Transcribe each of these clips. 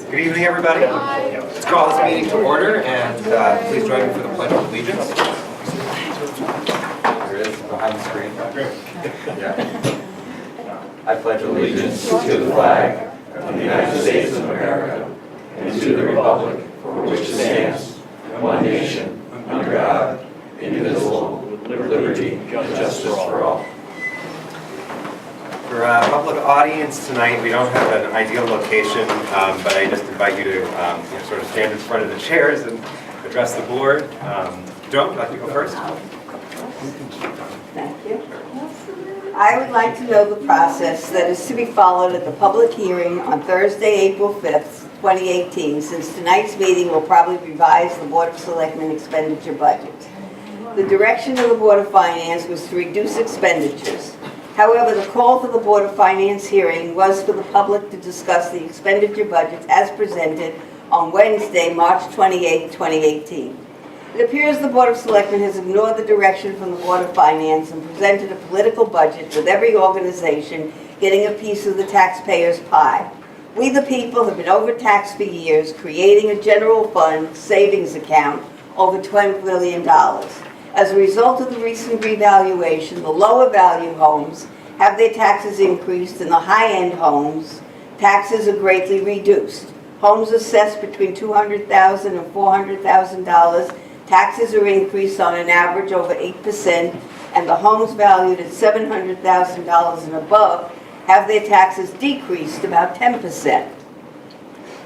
Good evening, everybody. Let's call this meeting to order, and please join me for the Pledge of Allegiance. There it is, behind the screen. Yeah. I pledge allegiance to the flag of the United States of America and to the republic for which it stands, one nation, under God, indivisible, with liberty and justice for all. For a public audience tonight, we don't have an ideal location, but I just invite you to sort of stand in front of the chairs and address the board. Joan, would you like to go first? Thank you. I would like to know the process that is to be followed at the public hearing on Thursday, April 5th, 2018, since tonight's meeting will probably revise the Board of Selectmen expenditure budget. The direction of the Board of Finance was to reduce expenditures. However, the call for the Board of Finance hearing was for the public to discuss the expenditure budgets as presented on Wednesday, March 28, 2018. It appears the Board of Selectmen has ignored the direction from the Board of Finance and presented a political budget with every organization getting a piece of the taxpayers' pie. We the people have been overtaxed for years, creating a general fund savings account over $12 million. As a result of the recent revaluation, the lower value homes have their taxes increased and the high-end homes, taxes are greatly reduced. Homes assessed between $200,000 and $400,000, taxes are increased on an average over 8%, and the homes valued at $700,000 and above have their taxes decreased about 10%.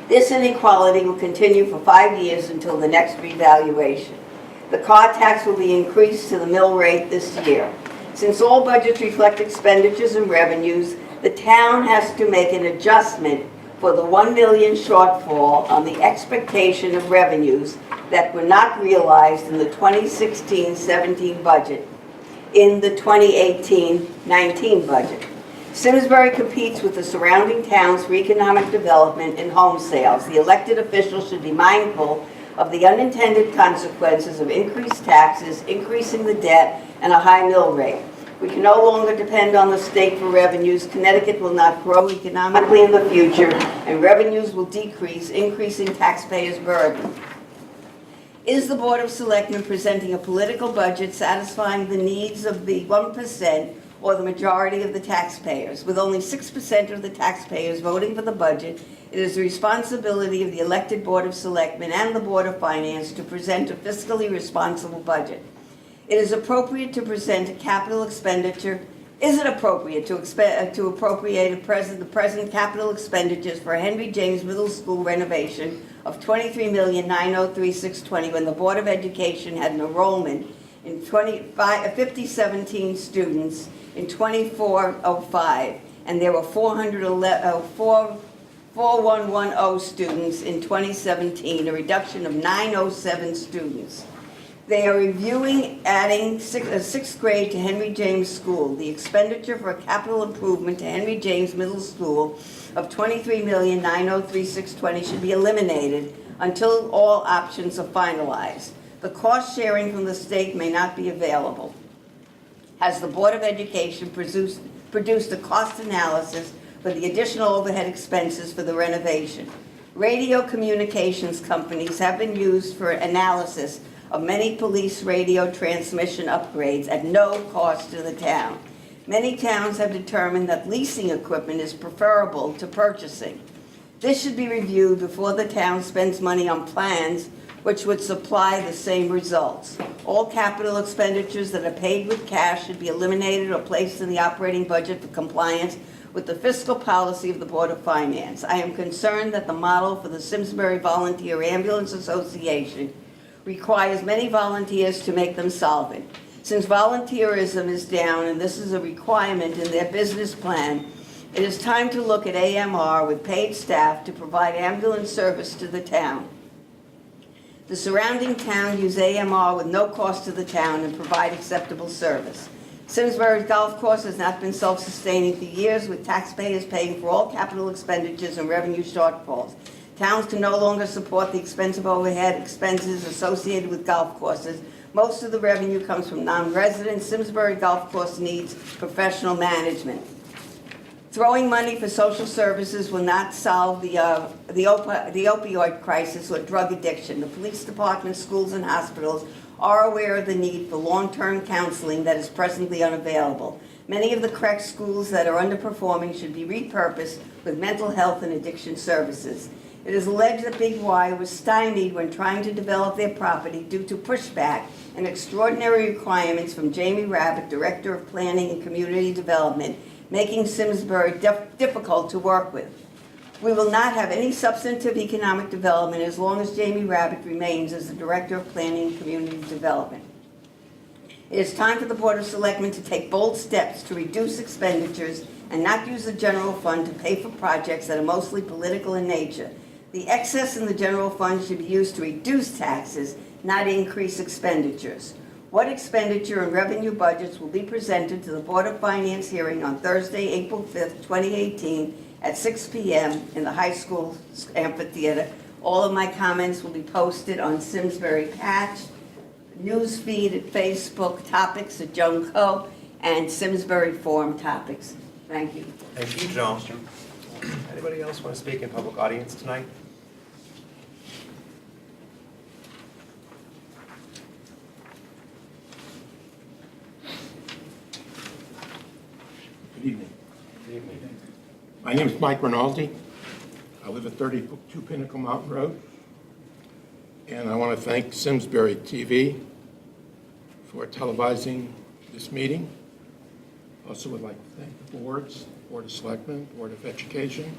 This inequality will continue for 5 years until the next revaluation. The car tax will be increased to the mill rate this year. Since all budgets reflect expenditures and revenues, the town has to make an adjustment for the $1 million shortfall on the expectation of revenues that were not realized in the 2016-17 budget in the 2018-19 budget. Simsbury competes with the surrounding towns for economic development and home sales. The elected officials should be mindful of the unintended consequences of increased taxes, increasing the debt, and a high mill rate. We can no longer depend on the state for revenues. Connecticut will not grow economically in the future, and revenues will decrease, increasing taxpayers' burden. Is the Board of Selectmen presenting a political budget satisfying the needs of the 1% or the majority of the taxpayers? With only 6% of the taxpayers voting for the budget, it is the responsibility of the elected Board of Selectmen and the Board of Finance to present a fiscally responsible budget. It is appropriate to present a capital expenditure. Is it appropriate to appropriate the present capital expenditures for Henry James Middle School renovation of $23,903,620 when the Board of Education had an enrollment in 5017 students in 2405, and there were 4110 students in 2017, a reduction of 907 students. They are reviewing adding a sixth grade to Henry James School. The expenditure for a capital improvement to Henry James Middle School of $23,903,620 should be eliminated until all options are finalized. The cost sharing from the state may not be available. Has the Board of Education produced a cost analysis for the additional overhead expenses for the renovation? Radio communications companies have been used for analysis of many police radio transmission upgrades at no cost to the town. Many towns have determined that leasing equipment is preferable to purchasing. This should be reviewed before the town spends money on plans which would supply the same results. All capital expenditures that are paid with cash should be eliminated or placed in the operating budget for compliance with the fiscal policy of the Board of Finance. I am concerned that the model for the Simsbury Volunteer Ambulance Association requires many volunteers to make them solvent. Since volunteerism is down and this is a requirement in their business plan, it is time to look at AMR with paid staff to provide ambulance service to the town. The surrounding town use AMR with no cost to the town and provide acceptable service. Simsbury Golf Course has not been self-sustaining for years, with taxpayers paying for all capital expenditures and revenue shortfalls. Towns can no longer support the expensive overhead expenses associated with golf courses. Most of the revenue comes from non-residents. Simsbury Golf Course needs professional management. Throwing money for social services will not solve the opioid crisis or drug addiction. The police department, schools, and hospitals are aware of the need for long-term counseling that is presently unavailable. Many of the correct schools that are underperforming should be repurposed with mental health and addiction services. It is alleged that Big Y was stymied when trying to develop their property due to pushback and extraordinary requirements from Jamie Rabbit, Director of Planning and Community Development, making Simsbury difficult to work with. We will not have any substantive economic development as long as Jamie Rabbit remains as the Director of Planning and Community Development. It is time for the Board of Selectmen to take bold steps to reduce expenditures and not use the general fund to pay for projects that are mostly political in nature. The excess in the general fund should be used to reduce taxes, not increase expenditures. What expenditure and revenue budgets will be presented to the Board of Finance hearing on Thursday, April 5th, 2018 at 6 p.m. in the high school amphitheater. All of my comments will be posted on Simsbury Patch, newsfeed at Facebook, topics at Junco, and Simsbury Forum topics. Thank you. Thank you, Joan. Anybody else want to speak in public audience tonight? Good evening. Good evening. My name is Mike Rinaldi. I live at 32 Pinnacle Mountain Road. And I want to thank Simsbury TV for televising this meeting. Also would like to thank the boards, Board of Selectmen, Board of Education,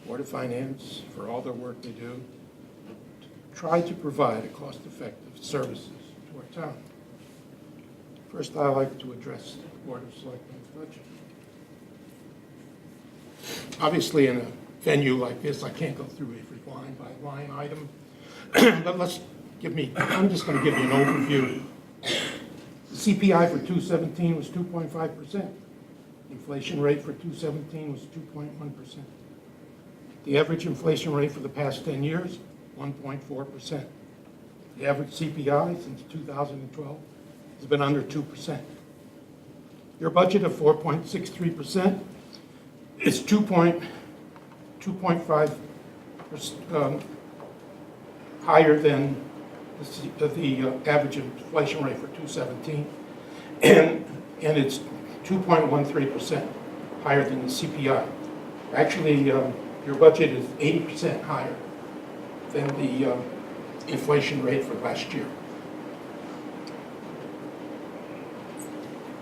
Board of Finance for all their work they do to try to provide a cost-effective services to our town. First, I'd like to address the Board of Selectmen's budget. Obviously, in a venue like this, I can't go through every line-by-line item, but I'm just going to give you an overview. The CPI for 2017 was 2.5%. Inflation rate for 2017 was 2.1%. The average inflation rate for the past 10 years, 1.4%. The average CPI since 2012 has been under 2%. Your budget of 4.63% is 2.5% higher than the average inflation rate for 2017, and it's 2.13% higher than the CPI. Actually, your budget is 80% higher than the inflation rate for last year.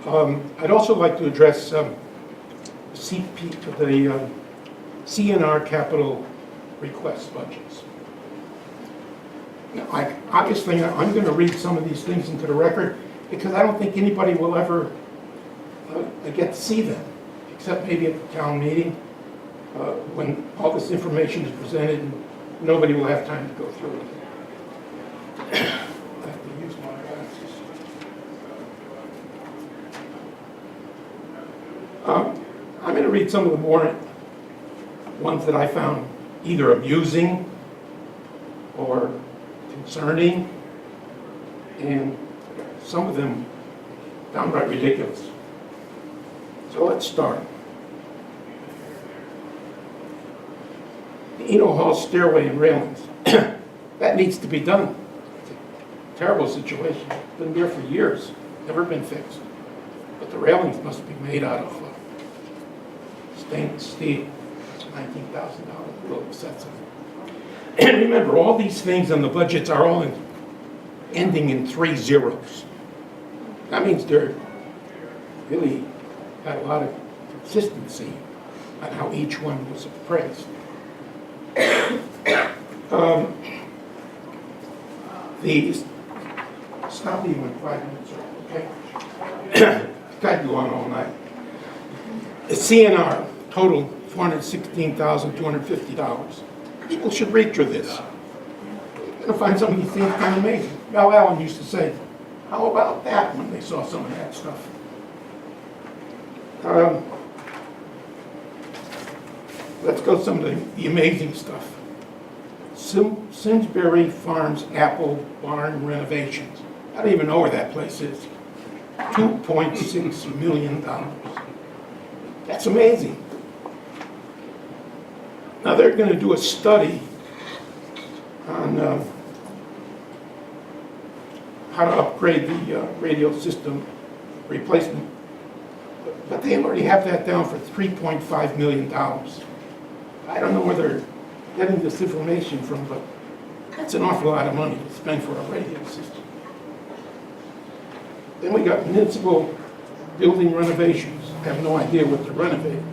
I'd also like to address the CNR capital request budgets. Now, obviously, I'm going to read some of these things into the record because I don't think anybody will ever get to see them, except maybe at the town meeting when all this information is presented and nobody will have time to go through it. I have to use my glasses. I'm going to read some of the more ones that I found either amusing or concerning, and some of them downright ridiculous. So let's start. The Eno Hall stairway and railings. That needs to be done. It's a terrible situation. It's been there for years, never been fixed. But the railings must be made out of stainless steel. It's $19,000 below the sets of it. And remember, all these things on the budgets are all ending in 3 zeros. That means they're really had a lot of consistency on how each one was appraised. Stop me when 5 minutes are okay? Can't go on all night. The CNR total $416,250. People should read through this. You're going to find some of these things kind of amazing. Mel Allen used to say, "How about that?" when they saw some of that stuff. Let's go some of the amazing stuff. Simsbury Farms Apple Barn renovations. I don't even know where that place is. $2.6 million. That's amazing. Now, they're going to do a study on how to upgrade the radio system replacement, but they already have that down for $3.5 million. I don't know where they're getting this information from, but that's an awful lot of money to spend for a radio system. Then we got municipal building renovations. I have no idea what they're renovating.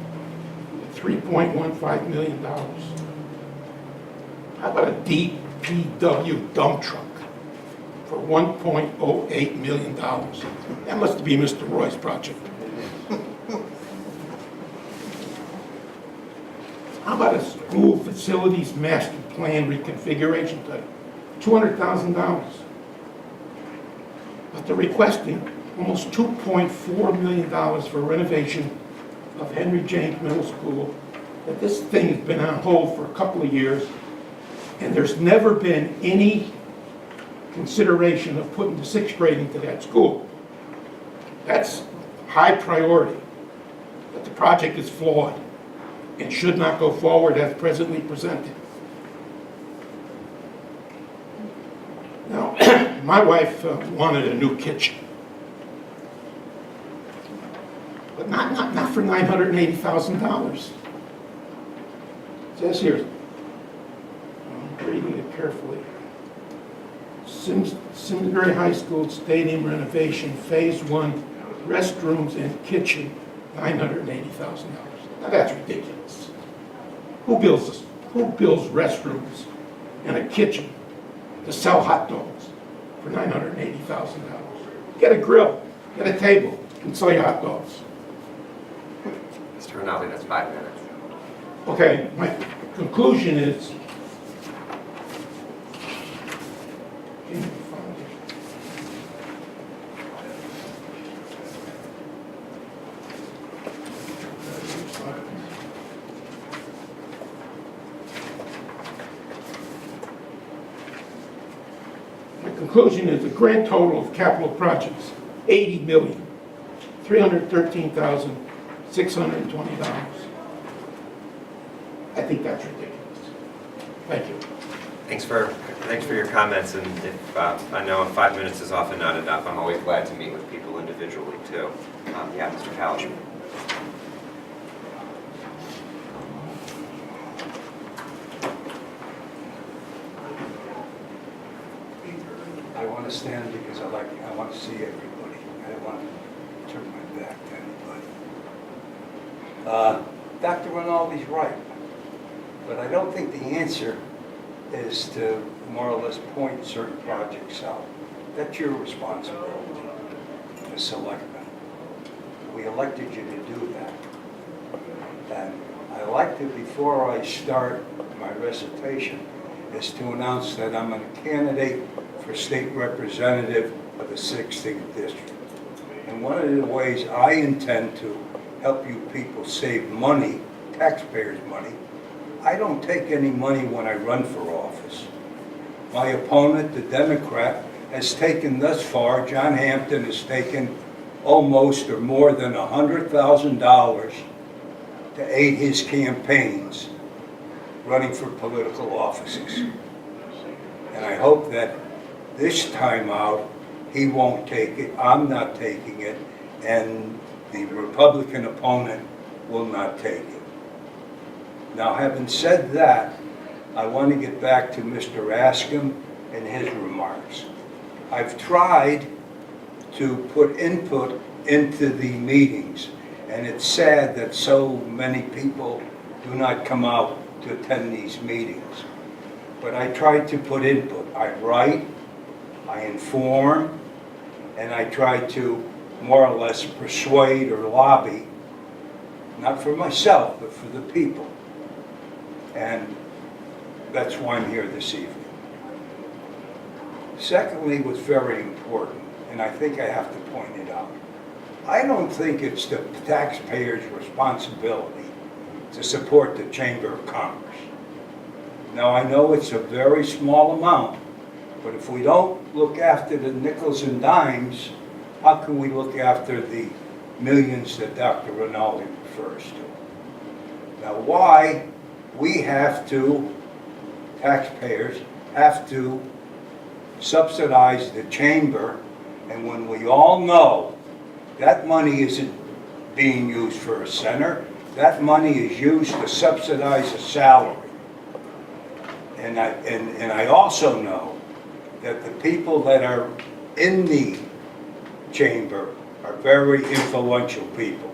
$3.15 million. How about a DPW dump truck for $1.08 million? That must be Mr. Roy's project. How about a school facilities master plan reconfiguration type? $200,000. But they're requesting almost $2.4 million for renovation of Henry James Middle School. That this thing has been on hold for a couple of years, and there's never been any consideration of putting the sixth grade into that school. That's high priority, but the project is flawed and should not go forward as presently presented. Now, my wife wanted a new kitchen, but not for $980,000. It says here, I'm reading it carefully. Simsbury High School Stadium renovation, Phase 1, restrooms and kitchen, $980,000. Now that's ridiculous. Who builds restrooms and a kitchen to sell hot dogs for $980,000? Get a grill, get a table, and sell your hot dogs. Mr. Rinaldi, that's 5 minutes. Okay, my conclusion is, the grand total of capital projects, $80,313,620. I think that's ridiculous. Thank you. Thanks for your comments, and if I know 5 minutes is often not enough, I'm always glad to meet with people individually too. Yeah, Mr. Hallish. I want to stand because I want to see everybody. I don't want to turn my back to anybody. Dr. Rinaldi's right, but I don't think the answer is to more or less point certain projects out. That's your responsibility, the selectmen. We elected you to do that. And I like to, before I start my recitation, is to announce that I'm a candidate for state representative of the 16th district. And one of the ways I intend to help you people save money, taxpayers' money, I don't take any money when I run for office. My opponent, the Democrat, has taken thus far, John Hampton has taken almost or more than $100,000 to aid his campaigns running for political offices. And I hope that this time out, he won't take it, I'm not taking it, and the Republican opponent will not take it. Now, having said that, I want to get back to Mr. Askham and his remarks. I've tried to put input into the meetings, and it's sad that so many people do not come out to attend these meetings. But I try to put input. I write, I inform, and I try to more or less persuade or lobby, not for myself, but for the people. And that's why I'm here this evening. Secondly, what's very important, and I think I have to point it out, I don't think it's the taxpayers' responsibility to support the Chamber of Commerce. Now, I know it's a very small amount, but if we don't look after the nickels and dimes, how can we look after the millions that Dr. Rinaldi refers to? Now, why we have to, taxpayers have to subsidize the chamber, and when we all know that money isn't being used for a center, that money is used to subsidize a salary. And I also know that the people that are in the chamber are very influential people.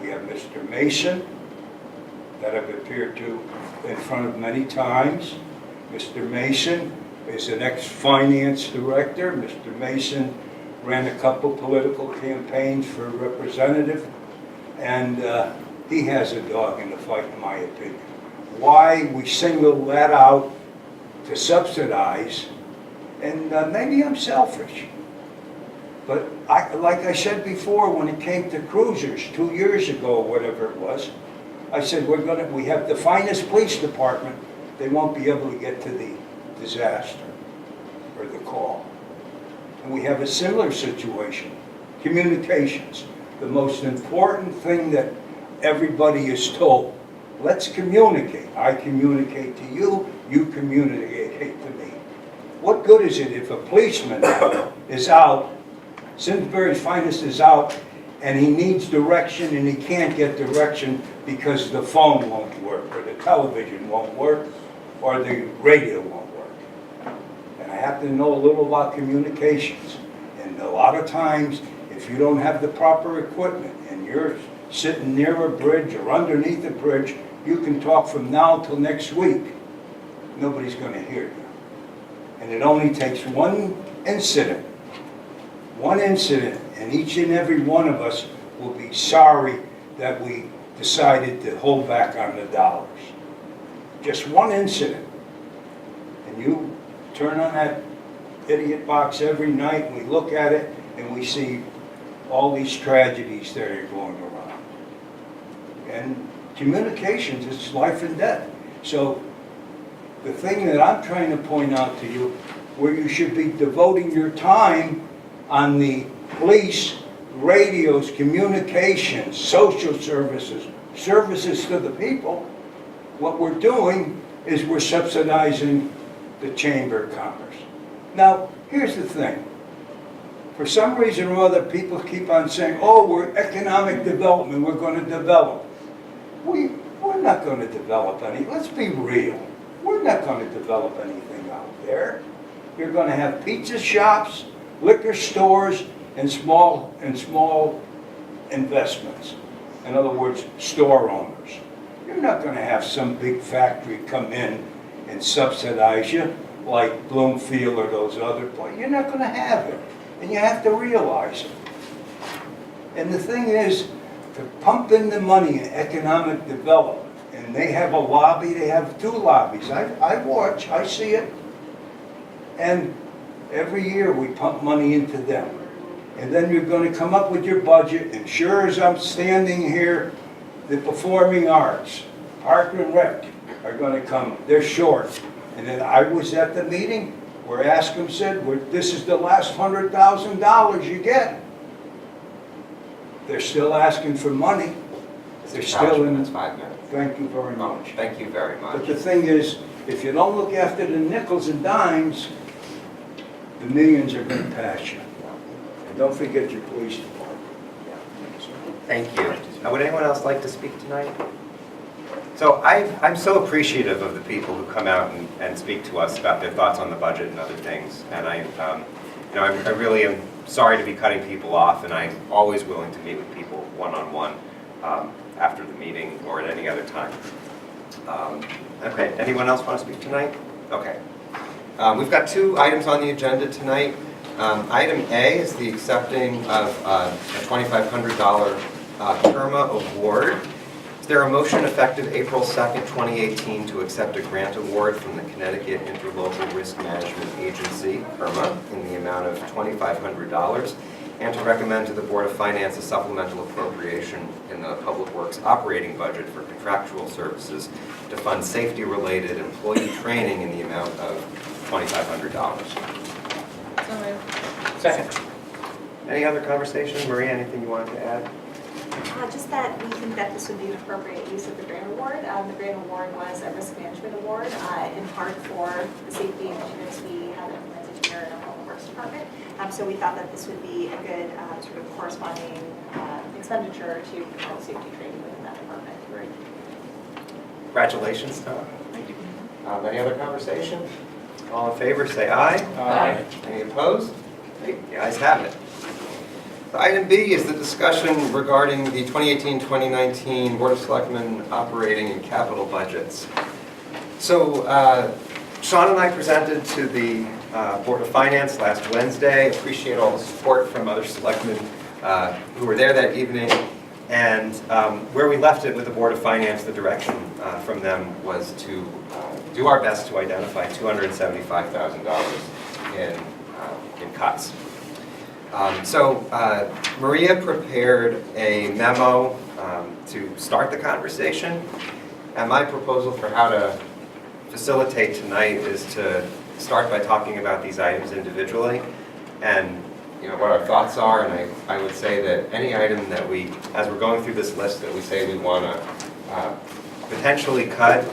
We have Mr. Mason, that I've appeared to in front of many times. Mr. Mason is an ex-finance director. Mr. Mason ran a couple political campaigns for representative, and he has a dog in the fight, in my opinion. Why we single that out to subsidize, and maybe I'm selfish, but like I said before, when it came to cruisers 2 years ago, or whatever it was, I said, we have the finest police department, they won't be able to get to the disaster or the call. And we have a similar situation, communications, the most important thing that everybody is told. Let's communicate. I communicate to you, you communicate to me. What good is it if a policeman is out, Simsbury's finest is out, and he needs direction and he can't get direction because the phone won't work, or the television won't work, or the radio won't work. And I happen to know a little about communications. And a lot of times, if you don't have the proper equipment and you're sitting near a bridge or underneath a bridge, you can talk from now till next week. Nobody's going to hear you. And it only takes one incident, and each and every one of us will be sorry that we decided to hold back on the dollars. Just one incident. And you turn on that idiot box every night, and we look at it, and we see all these tragedies that are going around. And communications, it's life and death. So the thing that I'm trying to point out to you, where you should be devoting your time on the police, radios, communications, social services, services to the people, what we're doing is we're subsidizing the Chamber of Commerce. Now, here's the thing. For some reason or other, people keep on saying, oh, we're economic development, we're going to develop. We're not going to develop any, let's be real. We're not going to develop anything out there. You're going to have pizza shops, liquor stores, and small investments. In other words, store owners. You're not going to have some big factory come in and subsidize you like Bloomfield or those other places. You're not going to have it. And you have to realize it. And the thing is, to pump in the money in economic development, and they have a lobby, they have 2 lobbies. I watch, I see it. And every year we pump money into them. And then you're going to come up with your budget, and sure as I'm standing here, the performing arts, Park and Rec, are going to come. They're short. And then I was at the meeting where Askham said, this is the last $100,000 you get. They're still asking for money. They're still in. That's 5 minutes. Thank you very much. Thank you very much. But the thing is, if you don't look after the nickels and dimes, the millions are going to pass you. And don't forget your police department. Thank you. Would anyone else like to speak tonight? So I'm so appreciative of the people who come out and speak to us about their thoughts on the budget and other things. And I really am sorry to be cutting people off, and I'm always willing to meet with people one-on-one after the meeting or at any other time. Okay, anyone else want to speak tonight? Okay. We've got 2 items on the agenda tonight. Item A is the accepting of a $2,500 Irma Award. Is there a motion effective April 2nd, 2018 to accept a grant award from the Connecticut Interlocal Risk Management Agency, Irma, in the amount of $2,500, and to recommend to the Board of Finance a supplemental appropriation in the Public Works operating budget for contractual services to fund safety-related employee training in the amount of $2,500. So moved. Second. Any other conversation? Maria, anything you wanted to add? Just that we think that this would be an appropriate use of the grant award. The grant award was a risk management award, in part for the safety initiatives we have implemented here in our Public Works Department. So we thought that this would be a good sort of corresponding expenditure to promote safety training within that department. Great. Congratulations, Tom. Thank you. Any other conversation? All in favor, say aye. Aye. Any opposed? Great, the ayes have it. So item B is the discussion regarding the 2018-2019 Board of Selectmen operating and capital budgets. So Sean and I presented to the Board of Finance last Wednesday. Appreciate all the support from other selectmen who were there that evening. And where we left it with the Board of Finance, the direction from them was to do our best to identify $275,000 in cuts. So Maria prepared a memo to start the conversation. And my proposal for how to facilitate tonight is to start by talking about these items individually and what our thoughts are. And I would say that any item that we, as we're going through this list, that we say we want to potentially cut,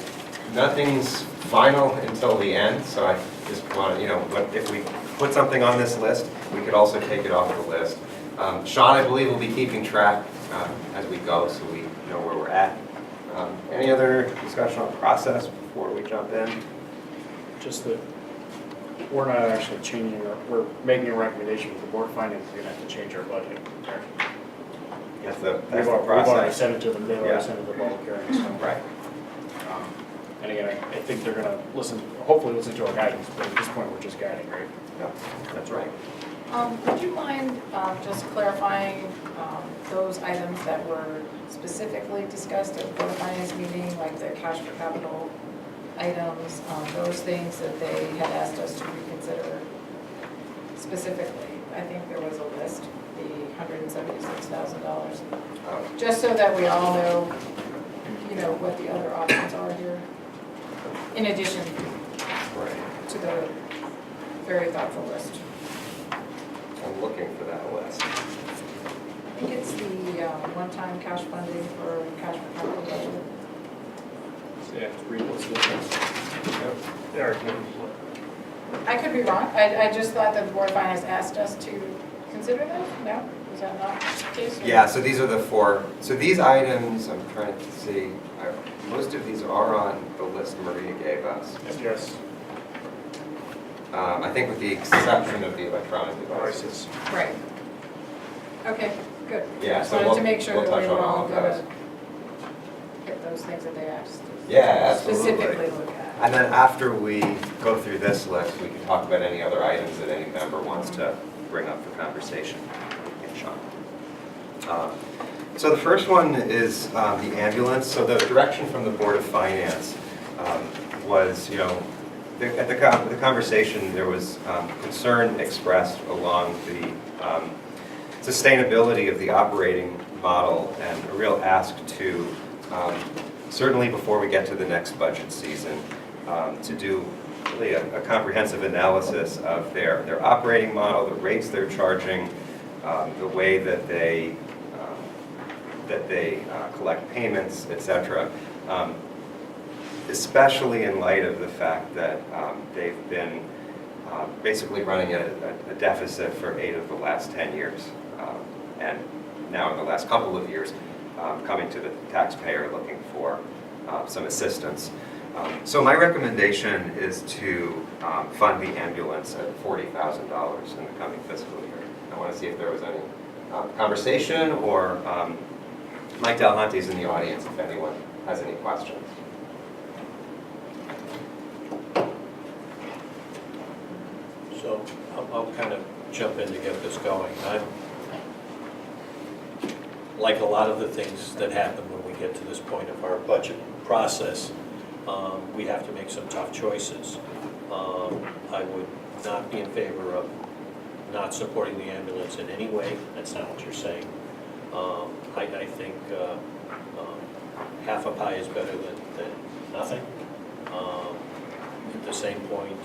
nothing's final until the end. So I just want to, if we put something on this list, we could also take it off the list. Sean, I believe, will be keeping track as we go, so we know where we're at. Any other discussion on process before we jump in? Just that we're not actually changing, we're making a recommendation to the Board of Finance, we're gonna have to change our budget. That's the We've already process. sent it to them, they've Yeah. already sent it to the public hearing, so. Right. And again, I think they're gonna hopefully listen to our guidance, but at this point, we're just guiding, right? Yeah, that's right. Would you mind just clarifying those items that were specifically discussed at the Board of Finance meeting, like the cash for capital items, those things that they had asked us to reconsider specifically? I think there was a list, the $176,000, just so that we all know, what the other options are here, in addition Right. to the very thoughtful list. I'm looking for that list. I think it's the one-time cash funding for cash for capital budget. Yeah, it's read what's listed. There, I could be wrong. I just thought that the Board of Finance asked us to consider those. No? Was that not the case? Yeah, so these are the four. So these items, I'm trying to see, most of these are on the list Maria gave us. yes, I think with the exception of the electronic devices. devices. Right. Okay, good. Yeah, Just so wanted we'll- to make sure we'll that we touch were on all all of going those. to get those things that they asked us Yeah, to specifically absolutely. look at. And then after we go through this list, we can talk about any other items that any member wants to bring up for conversation. Yeah, Sean. So the first one is the ambulance. So the direction from the Board of Finance was, at the conversation, there was concern expressed along the sustainability of the operating model and a real ask to, certainly before we get to the next budget season, to do really a comprehensive analysis of their operating model, the rates they're charging, the way that they collect payments, etc. Especially in light of the fact that they've been basically running a deficit for 8 of the last 10 years, and now in the last couple of years, coming to the taxpayer looking for some assistance. So my recommendation is to fund the ambulance at $40,000 in the coming fiscal year. I want to see if there was any conversation, or Mike Delhante's in the audience if anyone has any questions. So I'll kind of jump in to get this going. Like a lot of the things that happen when we get to this point of our budget process, we have to make some tough choices. I would not be in favor of not supporting the ambulance in any way. That's not what you're saying. I think half a pie is better than nothing. At the same point,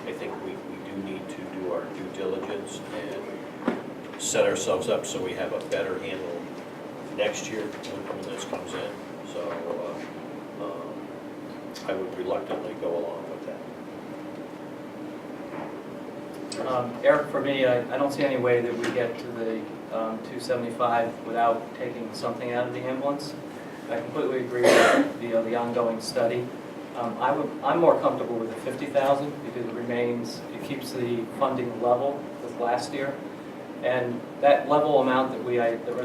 I think we do need to do our due diligence and set ourselves up so we have a better handle next year when this comes in. So I would reluctantly go along with that. Eric, for me, I don't see any way that we get to the 275 without taking something out of the ambulance. I completely agree with the ongoing study. I'm more comfortable with the 50,000 because it keeps the funding level with last year. And that level amount that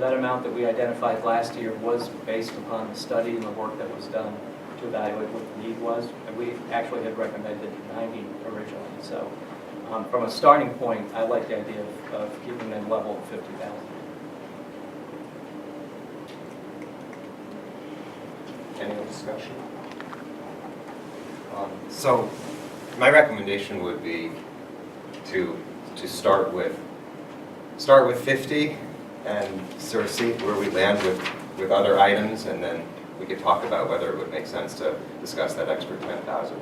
that amount that we identified last year was based upon the study and the work that was done to evaluate what the need was. And we actually had recommended 90 originally. So from a starting point, I like the idea of keeping them level at 50,000. Any other discussion? So my recommendation would be to start with 50 and sort of see where we land with other items, and then we could talk about whether it would make sense to discuss that extra 10,000.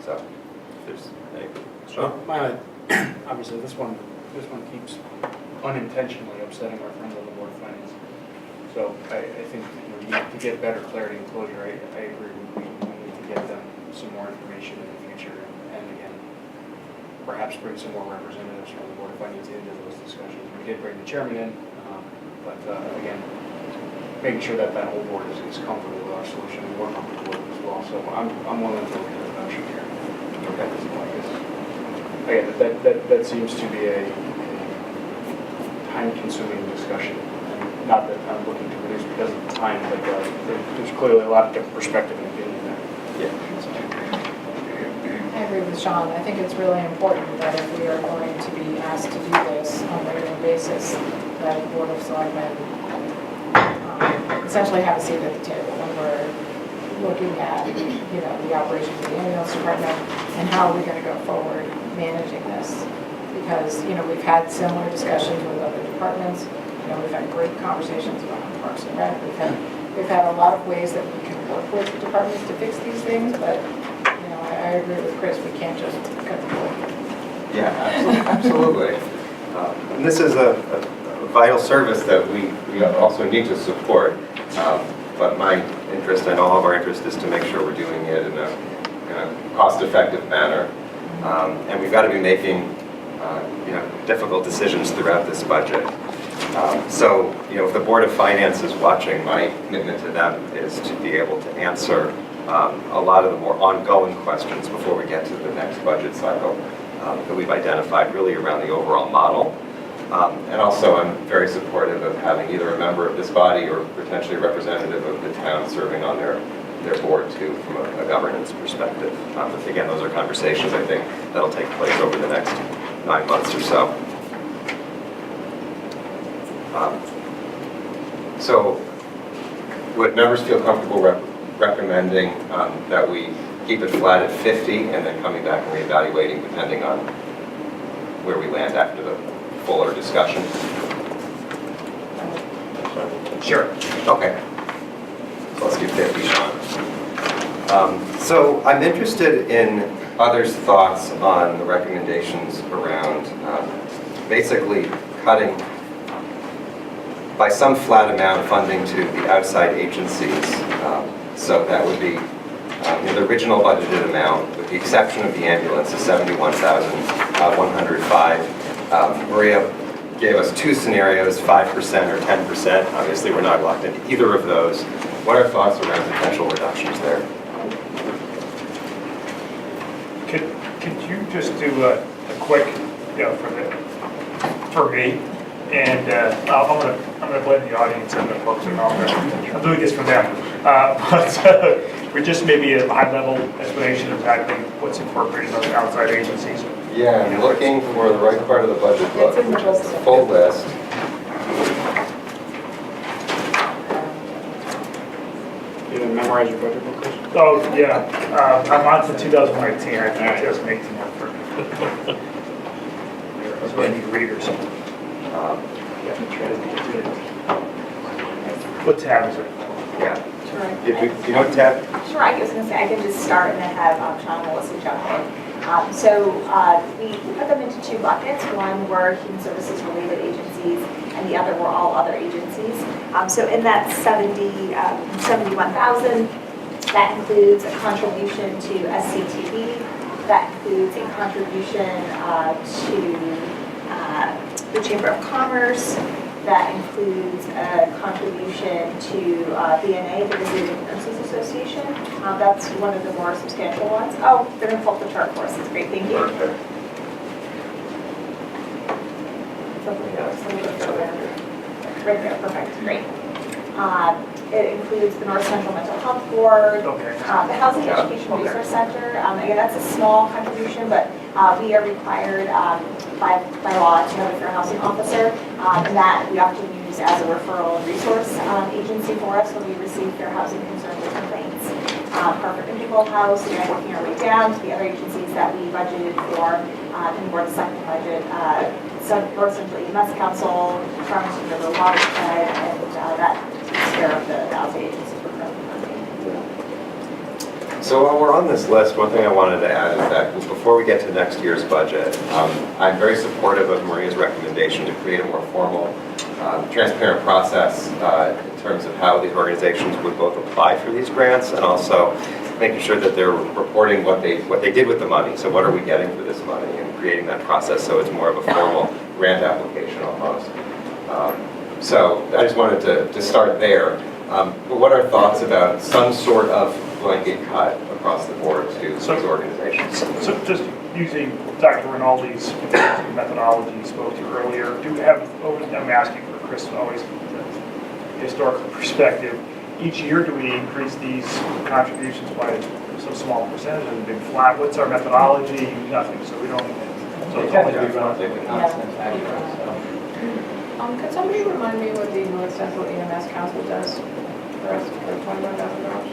So if there's any. Sure. Obviously, this one keeps unintentionally upsetting our friends on the Board of Finance. So I think you need to get better clarity and closure. I agree. We need to get them some more information in the future, and again, perhaps bring some more representatives from the Board of Finance into those discussions. We did bring the chairman in, but again, making sure that whole board is comfortable with our solution and we're comfortable with it as well. So I'm willing to look at the motion here. Okay. Again, that seems to be a time-consuming discussion. And not that I'm looking to reduce because of the time, but there's clearly a lot of different perspective and opinion there. Yeah. I agree with Sean. I think it's really important that if we are going to be asked to do this on a regular basis, that the Board of Selectmen essentially have a seat at the table when we're looking at, the operations of the ambulance department and how are we going to go forward managing this. Because, we've had similar discussions with other departments. We've had great conversations about Parks and Rec. We've had a lot of ways that we can work with the departments to fix these things, but I agree with Chris, we can't just cut the cord. Yeah, absolutely. And this is a vital service that we also need to support. But my interest and all of our interest is to make sure we're doing it in a cost-effective manner. And we've got to be making difficult decisions throughout this budget. So, if the Board of Finance is watching, my commitment to them is to be able to answer a lot of the more ongoing questions before we get to the next budget cycle that we've identified really around the overall model. And also I'm very supportive of having either a member of this body or potentially a representative of the town serving on their board too from a governance perspective. But again, those are conversations I think that'll take place over the next 9 months or so. So would members feel comfortable recommending that we keep it flat at 50 and then coming back and reevaluating depending on where we land after the fuller discussion? Sure. Okay. So let's do 50, Sean. So I'm interested in others' thoughts on the recommendations around basically cutting by some flat amount funding to the outside agencies. So that would be the original budgeted amount, with the exception of the ambulance, is $71,105. Maria gave us two scenarios, 5% or 10%. Obviously, we're not locked into either of those. What are thoughts around potential reductions there? Could you just do a quick, for me, and I'm gonna blame the audience and the folks at home. I'm doing this for them, but for just maybe a high-level explanation of exactly what's incorporated on the outside agencies. Yeah, I'm looking for the right part of the budget book, which is the full list. You didn't memorize your budget book, Chris? Oh, yeah, I'm on to 2019, I think 2018 effort. That's what I need readers. What tab is it? Yeah. Sure. You know what tab? Sure, I was going to say, I can just start and then have Sean and Melissa jump in. We put them into two buckets. One were human services related agencies and the other were all other agencies. So in that 71,000, that includes a contribution to SCTV, that includes a contribution to the Chamber of Commerce, that includes a contribution to BNA, the Visiting Nurses Association. That's one of the more substantial ones. Oh, they're going to pull up the chart for us. That's great. Thank you. Right there, perfect, great. It includes the North Central Mental Health Board, Okay. the Housing Education Resource Center. Again, that's a small contribution, but we are required by law to have a fair housing officer, and that we often use as a referral and resource agency for us when we receive fair housing concerns or complaints. Harvard Indigo House, again, working our way down to the other agencies that we budgeted for in the Board of Selectmen budget. North Central EMS Council, Farmington River Watershed, and that takes care of the housing agency for currently funding. So while we're on this list, one thing I wanted to add is that before we get to next year's budget, I'm very supportive of Maria's recommendation to create a more formal, transparent process in terms of how these organizations would both apply for these grants and also making sure that they're reporting what they did with the money. So what are we getting for this money, and creating that process so it's more of a formal grant application almost. So I just wanted to start there. But what are thoughts about some sort of blanket cut across the board to these organizations? So just using Dr. Rinaldi's methodology you spoke to earlier, do we have, I'm asking for Chris always, the historical perspective, each year do we increase these contributions by some small percentage? Has it been flat? What's our methodology? Nothing, so we don't, so it's only been Could somebody remind me what the North Central EMS Council does for us for $21,000?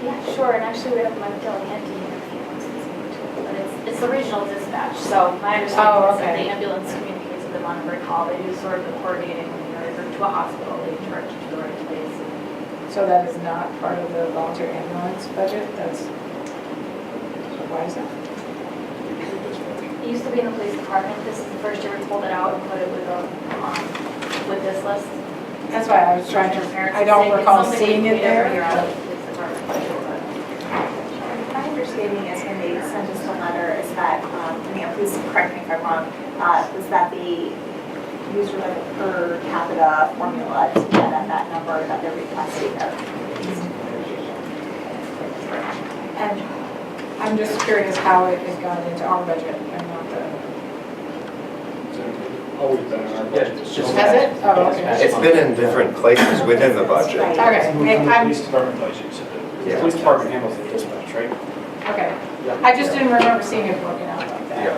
Yeah, sure, and actually we have Mike Delahanty here if he wants to speak to it, but it's the regional dispatch, so my understanding is that the ambulance communicates with them on every call, they do sort of the coordinating when you're either to a hospital, they charge you to the right place. So that is not part of the volunteer ambulance budget? That's, why is that? It used to be in the police department, this is the first year we pulled it out and put it with this list. That's why I was trying to, I don't recall seeing it there. My understanding is when they sent us the letter is that, please correct me if I'm wrong, was that they used like a per capita formula to get at that number that they're requesting of these negotiations. And I'm just curious how it has gone into our budget and not the. Always been in our budget. Has it? Oh, okay. It's been in different places within the budget. Okay, I'm, Police department budget, so the police department handles the dispatch, right? okay. I just didn't remember seeing it broken out like that. Yeah.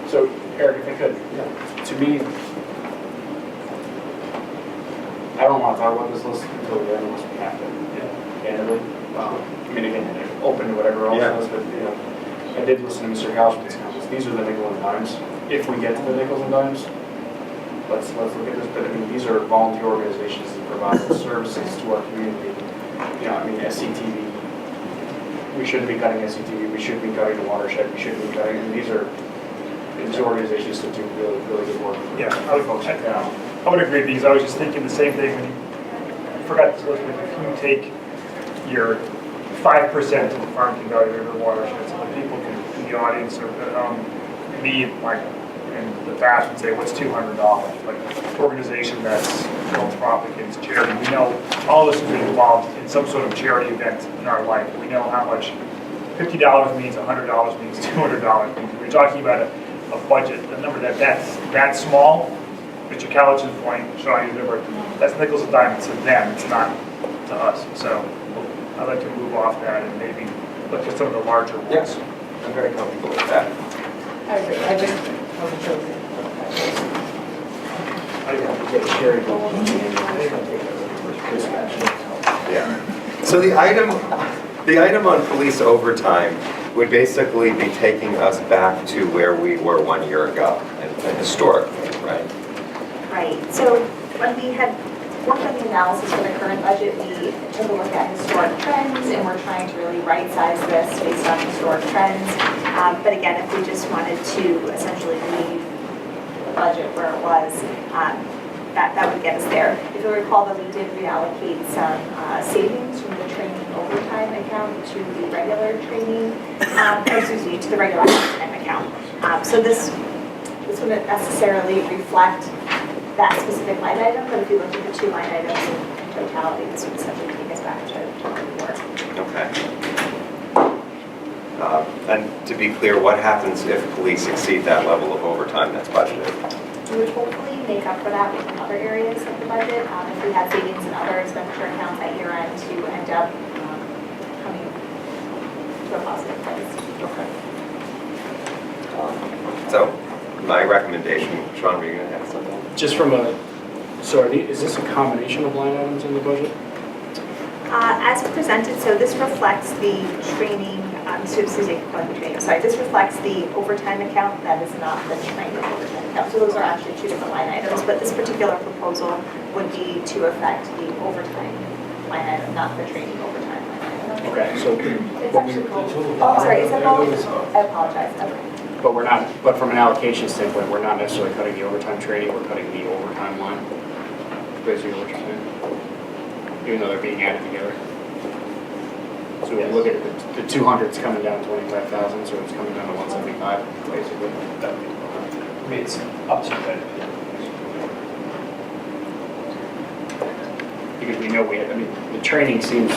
So, Eric, if I could, to me, I don't want to talk about this list until the end, unless we have to, candidly. I mean, again, open to whatever else is, but, I did listen to Mr. Hausman's comments. These are the nickel and dimes. If we get to the nickels and dimes, let's look at this, but I mean, these are volunteer organizations that provide services to our community. SCTV, we shouldn't be cutting SCTV, we shouldn't be cutting the watershed, we shouldn't be cutting, and these organizations that do really, really good work. Yeah, I would I would agree, because I was just thinking the same thing when I forgot to look at if you take your 5% of the Farmington Valley River watershed, so the people in the audience or me, like, and the past would say, what's $200? Like, an organization that's philanthropic and it's charity. We know all of us have been involved in some sort of charity event in our life. We know how much $50 means, $100 means, $200 means. We're talking about a budget, a number that's that small. Mr. Calich's point, Sean, that's nickels and dimes to them, it's not to us. So I'd like to move off that and maybe look at some of the larger ones. Yes, I'm very comfortable with that. I agree, I just wasn't sure. Yeah. So the item on police overtime would basically be taking us back to where we were 1 year ago, and historically, right? Right, so when we had worked on the analysis for the current budget, we took a look at historic trends, and we're trying to really right-size this based on historic trends. But again, if we just wanted to essentially leave budget where it was, that would get us there. If you recall that we did reallocate some savings from the training overtime account to the regular training, to the regular overtime account. So this wouldn't necessarily reflect that specific line item, but if you look at the two line items in totality, this would essentially take us back to where we were. Okay. And to be clear, what happens if police exceed that level of overtime that's budgeted? We would hopefully make up for that in other areas of the budget. If we had savings in other expenditure accounts at year end to end up coming to a positive place. Okay. So, my recommendation, Sean, were you going to have something? Just from is this a combination of line items in the budget? As presented, so this reflects the training, this reflects the overtime account, that is not the training overtime account. So those are actually two different line items, but this particular proposal would be to affect the overtime line item, not the training overtime line item. Okay, so, It's actually both. Oh, sorry, is it both? I apologize. Okay. but from an allocation standpoint, we're not necessarily cutting the overtime training, we're cutting the overtime line. Basically what you're saying, even though they're being added together. So we look at the 200's coming down 25,000, so it's coming down to 175, basically. I mean, it's up to that. Because we know the training seems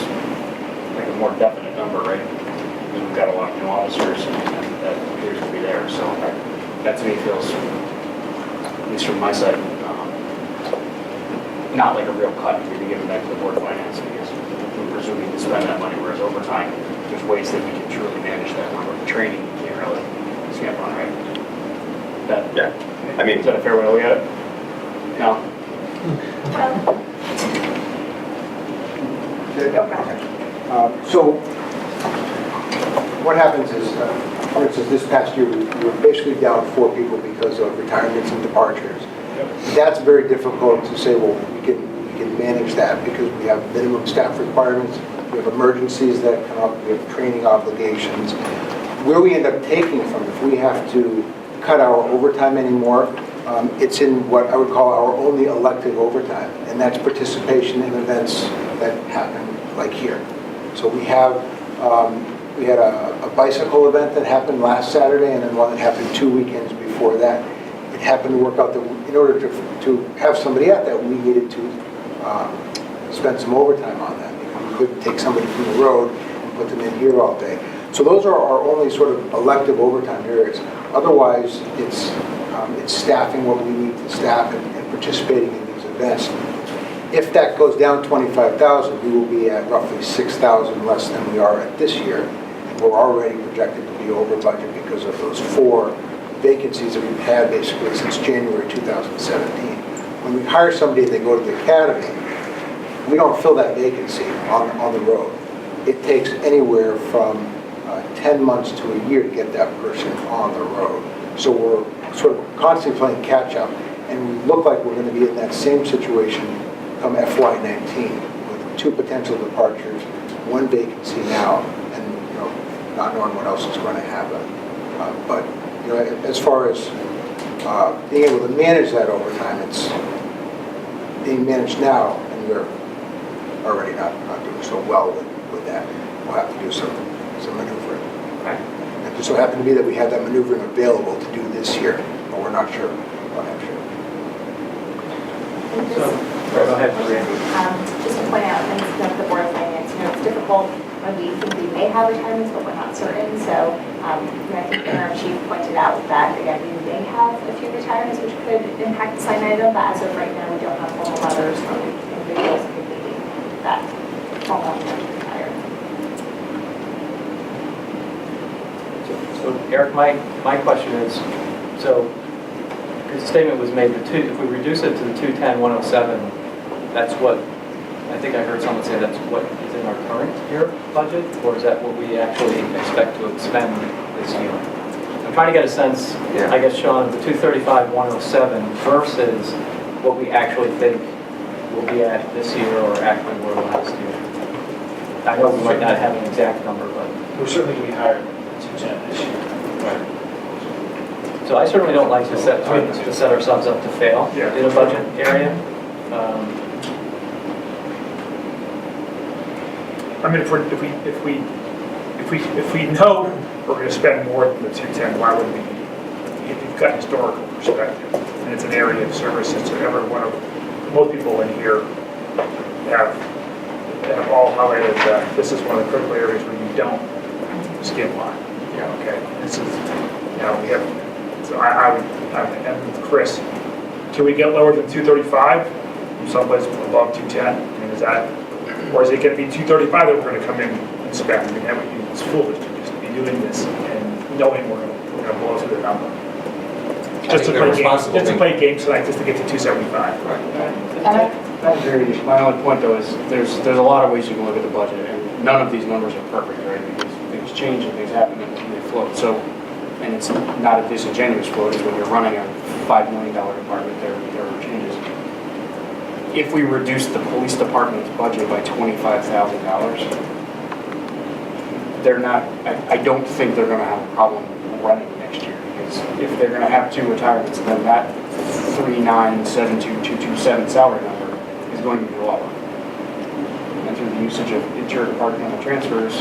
like a more definite number, right? And we've got a lot of new officers and that appears to be there, so that to me feels, at least from my side, not like a real cut to be given back to the Board of Finance, because we're presuming to spend that money, whereas over time, there's ways that we can truly manage that number. Training, you can't really stamp on, right? Yeah, I mean, Is that a fair way to look at it? No? So what happens is, for instance, this past year, we were basically down 4 people because of retirements and departures. That's very difficult to say, well, we can manage that because we have minimum staff requirements, we have emergencies that come up, we have training obligations. Where we end up taking from, if we have to cut our overtime anymore, it's in what I would call our only elective overtime, and that's participation in events that happen like here. So we had a bicycle event that happened last Saturday, and then one that happened 2 weekends before that. It happened to work out that in order to have somebody at that, we needed to spend some overtime on that, because we couldn't take somebody from the road and put them in here all day. So those are our only sort of elective overtime areas. Otherwise, it's staffing what we need to staff and participating in these events. If that goes down 25,000, we will be at roughly 6,000 less than we are at this year. And we're already projected to be over budget because of those 4 vacancies that we've had basically since January 2017. When we hire somebody and they go to the academy, we don't fill that vacancy on the road. It takes anywhere from 10 months to a year to get that person on the road. So we're sort of constantly playing catch up, and we look like we're going to be in that same situation come FY19 with 2 potential departures, 1 vacancy now, and not knowing what else is going to happen. But as far as being able to manage that overtime, it's being managed now, and we're already not doing so well with that. We'll have to do some maneuvering. Okay. It just so happened to be that we had that maneuvering available to do this year, but we're not sure about next year. Go ahead, Maria. Just to point out, and the Board of Finance, it's difficult when we think we may have retirements, but we're not certain. So I think the interim chief pointed out that, again, we may have a few retirements which could impact the sign item, but as of right now, we don't have formal letters from individuals indicating that formal intent to retire. So Eric, my question is, so, because the statement was made, if we reduce it to the 210,107, that's what, I think I heard someone say that's what is in our current year budget, or is that what we actually expect to expend this year? I'm trying to get a sense, I guess, Sean, the 235,107 versus what we actually think we'll be at this year or actually were last year. I know we might not have an exact number, but. We're certainly going to be higher than 210 this year. Right. So I certainly don't like to set ourselves up to fail Yeah. in a budget area. I mean, if we know we're gonna spend more than the 210, why would we? If you've got historical perspective, and it's an area of services, so most people in here have all highlighted that this is one of the critical areas where you don't skip line. Yeah, okay, this is, we have, so I'm with Chris. Can we get lower than 235, from someplace above 210? I mean, is that, or is it gonna be 235 that we're gonna come in and spend? I mean, that would be, it's foolish to just be doing this and knowing we're gonna blow through the number. Just to play games tonight, just to get to 275. I agree. My only point though is there's a lot of ways you can look at the budget, and none of these numbers are perfect, right? Because things change and things happen and they float. So, and it's not a disingenuous float. It's when you're running a $5 million department, there are changes. If we reduce the police department's budget by $25,000, they're not. I don't think they're going to have a problem running next year. If they're going to have 2 retirements, then that 3972227 salary number is going to be lower. And through the usage of interdepartmental transfers,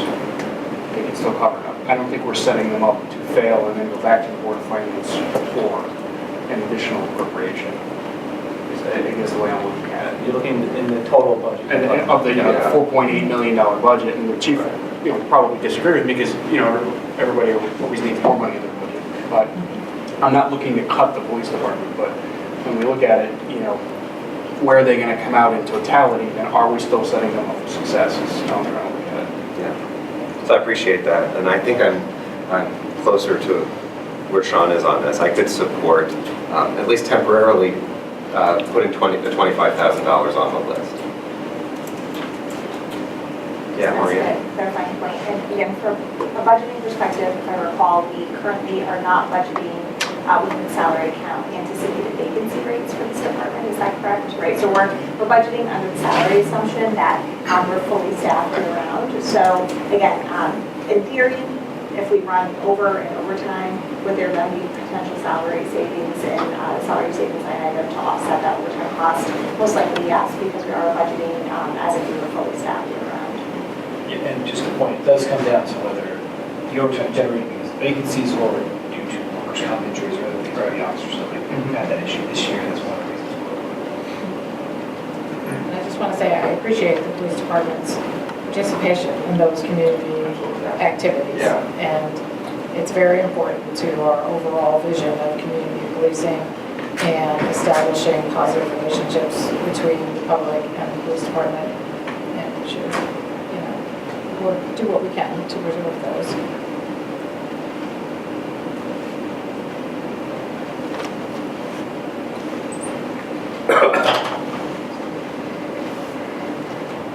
they can still cover it up. I don't think we're setting them up to fail and then go back to the Board of Finance for an additional appropriation. I think that's the way I'm looking at it. You're looking in the total budget. And of the $4.8 million budget, and the chief, probably disagree with me because everybody always needs more money in their budget. But I'm not looking to cut the police department, but when we look at it, where are they going to come out in totality, and are we still setting them up for success is how I'm trying to look at it. Yeah, so I appreciate that, and I think I'm closer to where Sean is on this. I could support, at least temporarily, putting the $25,000 on the list. Yeah, Maria. That's a clarifying point. And again, from a budgeting perspective, if I recall, we currently are not budgeting within the salary account anticipated vacancy rates for this department. Is that correct? Right. So we're budgeting under the salary assumption that we're fully staffed year-round. So again, in theory, if we run over and overtime, would there then be potential salary savings and salary savings line item to offset that overtime cost? Most likely, yes, because we are budgeting as if we were fully staffed year-round. Yeah, and just a point, it does come down to whether the overtime generated because of vacancies or due to workers' comp injuries or other things for the officers. So we've had that issue this year. That's one of the reasons. And I just want to say I appreciate the police department's participation in those community activities. Yeah. And it's very important to our overall vision of community policing and establishing positive relationships between the public and the police department. And we should, we'll do what we can to preserve those.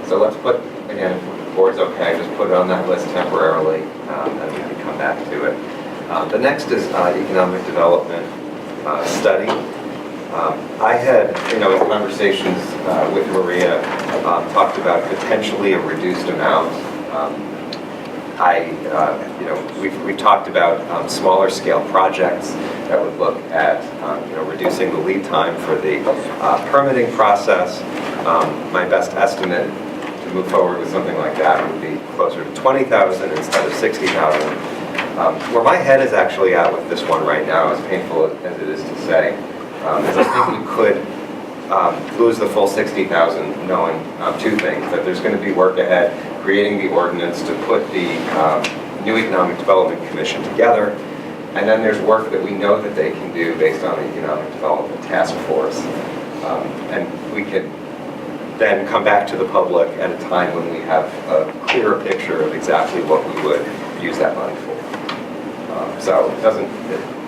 So let's put, again, if the board's okay, just put it on that list temporarily, and we can come back to it. The next is economic development study. I had, in conversations with Maria, talked about potentially a reduced amount. We've talked about smaller scale projects that would look at, reducing the lead time for the permitting process. My best estimate to move forward with something like that would be closer to $20,000 instead of $60,000. Where my head is actually at with this one right now, as painful as it is to say, is I think we could lose the full $60,000 knowing 2 things, that there's going to be work ahead creating the ordinance to put the new Economic Development Commission together, and then there's work that we know that they can do based on the Economic Development Task Force. And we could then come back to the public at a time when we have a clearer picture of exactly what we would use that money for. So it doesn't,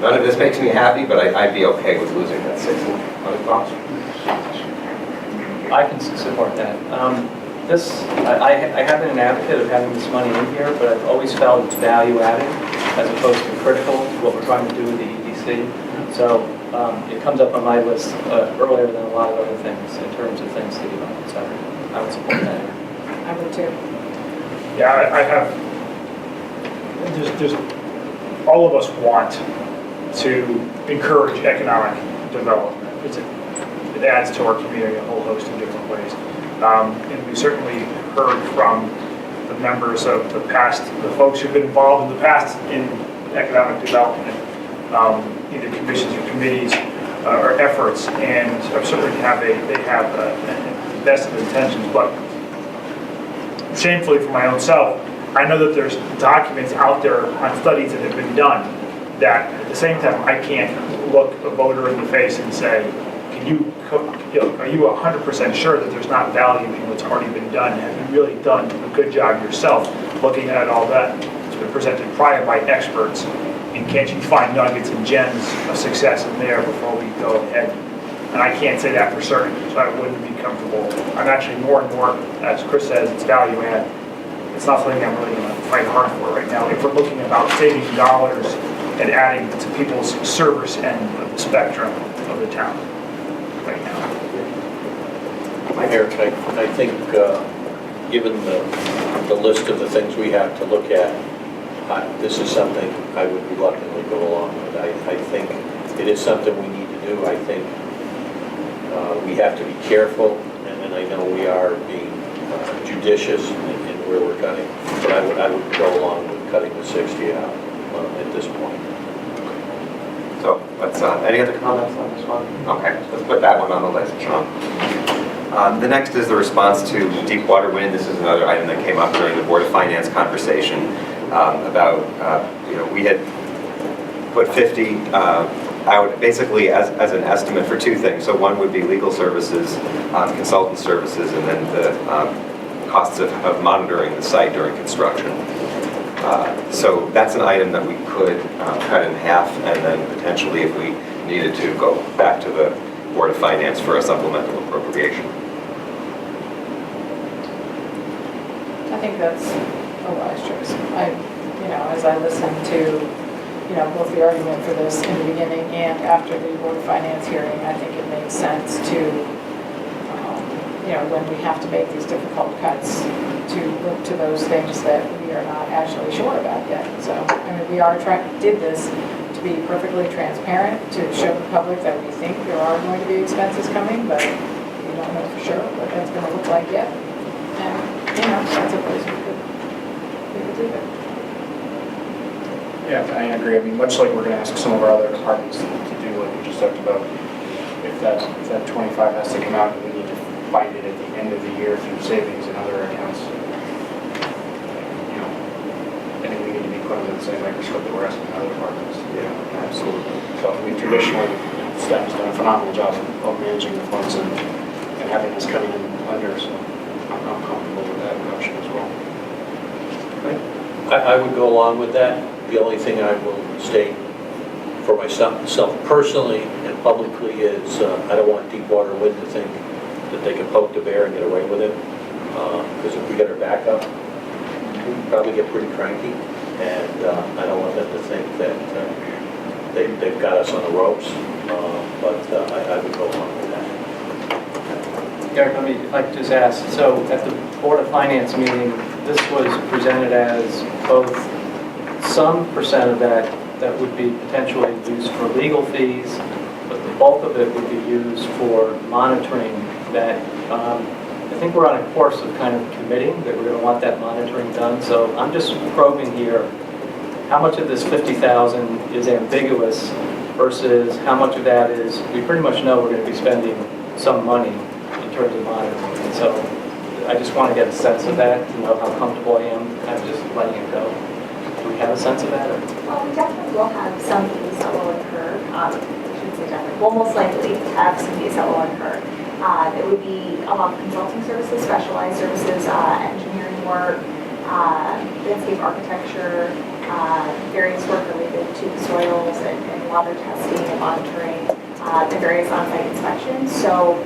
none of this makes me happy, but I'd be okay with losing that $60,000. I can support that. I have been an advocate of having this money in here, but I've always felt it's value added as opposed to critical to what we're trying to do with the EDC. So it comes up on my list earlier than a lot of other things in terms of things to do, so I would support that. I would too. Yeah, I have, there's, all of us want to encourage economic development. It adds to our community in a whole host of different ways. And we certainly heard from the members of the past, the folks who've been involved in the past in economic development, either commissions or committees or efforts, and certainly they have vested intentions. But shamefully for my own self, I know that there's documents out there on studies that have been done that at the same time I can't look a voter in the face and say, are you 100% sure that there's not value in what's already been done? Have you really done a good job yourself looking at all that that's been presented prior by experts? And can't you find nuggets and gems of success in there before we go ahead? And I can't say that for certain, so I wouldn't be comfortable. I'm actually more and more, as Chris says, it's value add. It's not something I'm really going to fight hard for right now. If we're looking about saving dollars and adding to people's service end of the spectrum of the town right now. Eric, I think, given the list of the things we have to look at, this is something I would reluctantly go along with. I think it is something we need to do. I think we have to be careful, and I know we are being judicious in where we're cutting, but I would go along with cutting the 60 out at this point. So let's, any other comments on this one? Okay, let's put that one on the list, Sean. The next is the response to Deepwater wind. This is another item that came up during the Board of Finance conversation about, we had put 50 out basically as an estimate for two things. So one would be legal services, consultant services, and then the costs of monitoring the site during construction. So that's an item that we could cut in half, and then potentially, if we needed to, go back to the Board of Finance for a supplemental appropriation. I think that's a wise choice. As I listened to, both the argument for this in the beginning and after the Board of Finance hearing, I think it makes sense to, when we have to make these difficult cuts, to look to those things that we are not actually sure about yet. So, we did this to be perfectly transparent, to show the public that we think there are going to be expenses coming, but we don't know for sure what that's going to look like yet. And, that's a place we could leave it. Yeah, I agree. Much like we're going to ask some of our other departments to do what we just talked about, if that 25 has to come out, we need to find it at the end of the year through savings and other accounts. I think we need to be put under the same microscope that we're asking other departments. Yeah, absolutely. So traditionally, staff has done a phenomenal job of managing the funds and having us coming in under, so I'm comfortable with that option as well. I would go along with that. The only thing I will state for myself personally and publicly is I don't want Deepwater Wind to think that they can poke the bear and get away with it. Because if we get our back up, we'd probably get pretty cranky. And I don't want them to think that they've got us on the ropes. But I would go along with that. Eric, if I could just ask, so at the Board of Finance meeting, this was presented as both some percent of that would be potentially used for legal fees, but the bulk of it would be used for monitoring that. I think we're on a course of kind of committing that we're going to want that monitoring done. So I'm just probing here, how much of this 50,000 is ambiguous versus how much of that is, we pretty much know we're going to be spending some money in terms of monitoring. And so I just want to get a sense of that, to know how comfortable I am kind of just letting it go. Do we have a sense of that? Or? Well, we definitely will have some fees that will incur. I shouldn't say definitely. We'll most likely have some fees that will incur. It would be a lot of consulting services, specialized services, engineering work, landscape architecture, various work related to the soils and water testing and monitoring, the various on-site inspections. So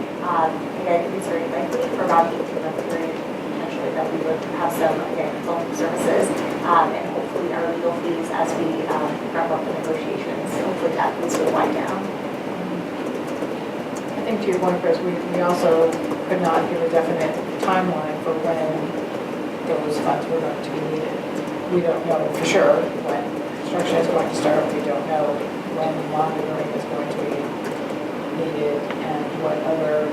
again, it's very likely for about an 18-month period potentially that we would have some, again, consulting services and hopefully our legal fees as we wrap up the negotiations. Hopefully that fees will wind down. I think to your point, Chris, we also could not give a definite timeline for when those funds were going to be needed. We don't know for sure when construction is going to start. We don't know when monitoring is going to be needed and what other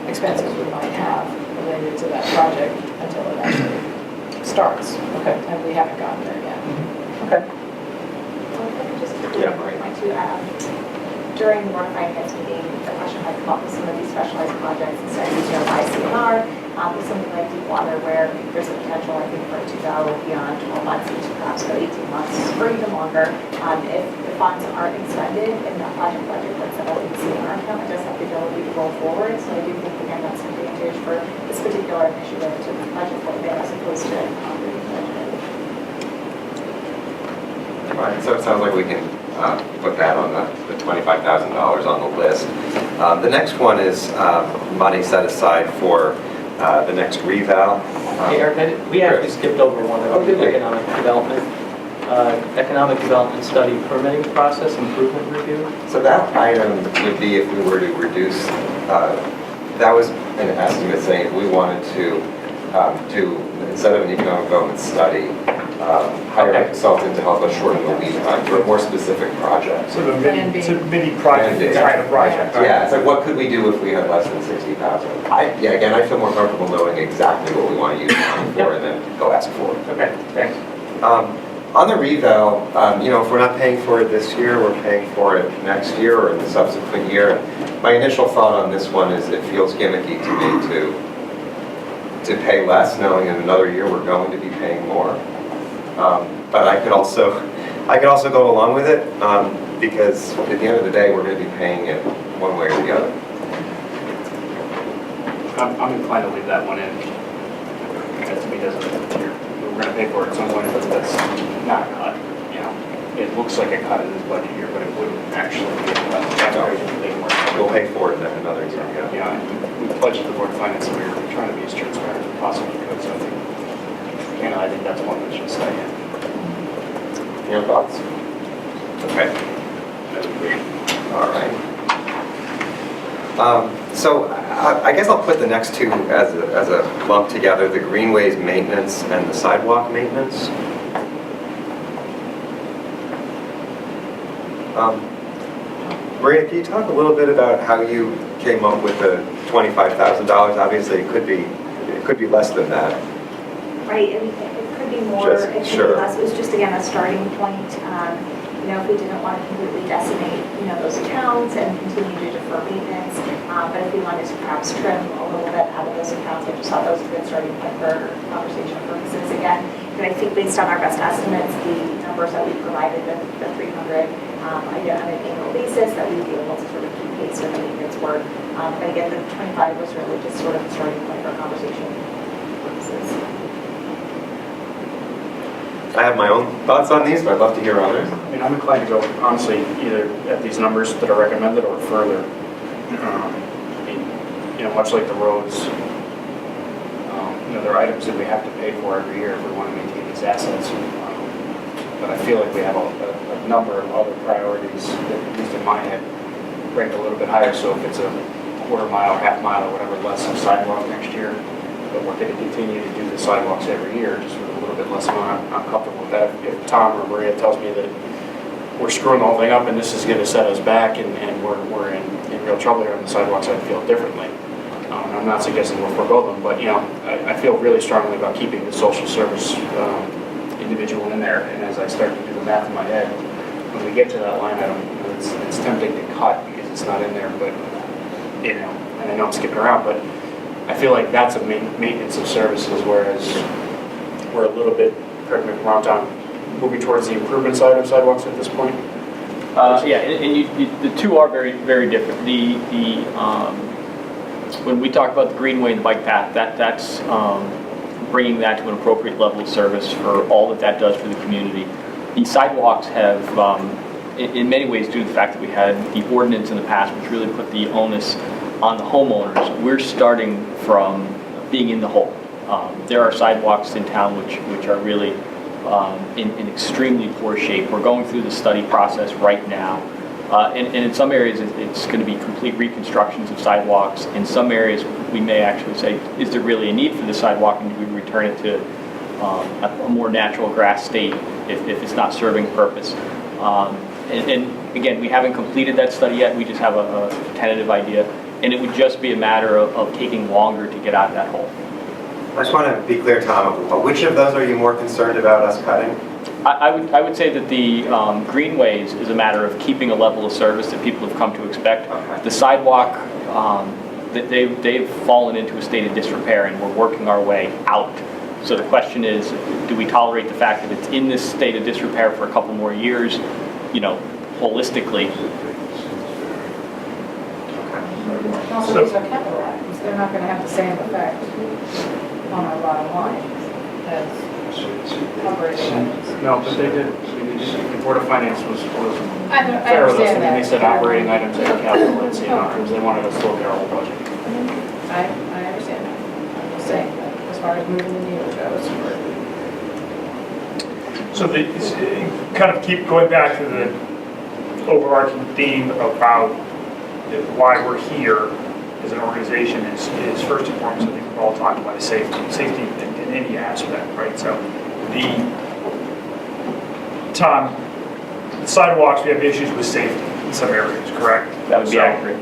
expenses we might have related to that project until it actually starts. Okay. And we haven't gotten there yet. Okay. Well, if I could just quickly point to, during the Board of Finance meeting, the question had come up with some of these specialized projects and studies, by CMR, with something like Deepwater, where there's a potential, I think, for it to go beyond 12 months, into perhaps go 18 months, or even longer. If the funds aren't expended in that project budget that's set up in the CMR account, it does have the ability to roll forward. So I do think, again, that's an advantage for this particular initiative to budget for there as opposed to operating budget. All right, so it sounds like we can put that on the $25,000 on the list. The next one is money set aside for the next reval. Hey, Eric, we actually skipped over one of the economic development study permitting process improvement review. So that item would be if we were to reduce, that was an estimate saying if we wanted to do, instead of an economic development study, hire a consultant to help us shorten the lead time for a more specific project. Sort of Plan B. it's a mini project inside a project. Yeah, it's like what could we do if we had less than 60,000? Yeah, again, I feel more comfortable knowing exactly what we want to use the money for and then go ask for it. Okay, thanks. On the reval, if we're not paying for it this year, we're paying for it next year or in the subsequent year. My initial thought on this one is it feels gimmicky to me to pay less, knowing in another year we're going to be paying more. But I could also go along with it because at the end of the day, we're going to be paying it one way or the other. I'm inclined to leave that one in. That to me doesn't appear. We're going to pay for it at some point, but that's not a cut. It looks like a cut in this budget year, but it wouldn't actually be a cut. Taxpayers would pay more. We'll pay for it in another year, yeah. Yeah, and we pledged the Board of Finance that we were trying to be as transparent as we possibly could, so I think that's one that should stay in. Your thoughts? Okay. All right. So I guess I'll put the next two as a lump together, the Greenways maintenance and the sidewalk maintenance. Maria, can you talk a little bit about how you came up with the $25,000? Obviously, it could be less than that. Right, it could be more, Just- it could be sure. less. It was just, again, a starting point. If we didn't want to completely decimate, those accounts and continue to defer maintenance. But if we wanted to perhaps trim a little bit out of those accounts, I just thought those were a good starting point for conversation purposes. Again, I think based on our best estimates, the numbers that we provided, the 300 on an annual basis, that we'd be able to sort of keep pace with the maintenance work. But again, the 25 was really just sort of a starting point for conversation purposes. I have my own thoughts on these, but I'd love to hear others. I'm inclined to go, honestly, either at these numbers that are recommended or further. Much like the roads, there are items that we have to pay for every year if we want to maintain these assets. But I feel like we have a number of other priorities that, at least in my head, rank a little bit higher. So if it's a quarter mile, half mile, or whatever less of sidewalk next year, but we're going to continue to do the sidewalks every year, just with a little bit less amount. I'm comfortable with that. If Tom or Maria tells me that we're screwing the whole thing up and this is going to set us back and we're in real trouble here on the sidewalks, I'd feel differently. I'm not suggesting we'll forego them, but I feel really strongly about keeping the social service individual in there. And as I start to do the math in my head, when we get to that line item, it's tempting to cut because it's not in there. But and I know I'm skipping around, but I feel like that's a maintenance of services, whereas we're a little bit, correct me if I'm wrong, Tom, moving towards the improvement side of sidewalks at this point. Yeah, and the two are very, very different. When we talk about the Greenway and the bike path, that's bringing that to an appropriate level of service for all that does for the community. The sidewalks have, in many ways, due to the fact that we had the ordinance in the past, which really put the onus on the homeowners, we're starting from being in the hole. There are sidewalks in town which are really in extremely poor shape. We're going through the study process right now. And in some areas, it's going to be complete reconstructions of sidewalks. In some areas, we may actually say, is there really a need for the sidewalk, and do we return it to a more natural grass state if it's not serving purpose? And Again, we haven't completed that study yet, we just have a tentative idea, and it would just be a matter of taking longer to get out of that hole. I just want to be clear, Tom, which of those are you more concerned about us cutting? I would say that the Greenways is a matter of keeping a level of service that people have come to expect. Okay. The sidewalk, they've fallen into a state of disrepair, and we're working our way out. So the question is, do we tolerate the fact that it's in this state of disrepair for a couple more years, holistically? Also, these are capital items, they're not gonna have the same effect on our bottom line as operating items. No, but they did, the Board of Finance was I fair with us. understand I mean, they that. said operating items and capital and items, they wanted us to look at our whole budget. I understand that. I'm just saying that as far as moving the needle goes. So kind of keep going back to the overarching theme about why we're here as an organization is first and foremost, I think we're all talking about safety in any aspect, right? So Tom, the sidewalks, we have issues with safety in some areas, correct? That would be accurate.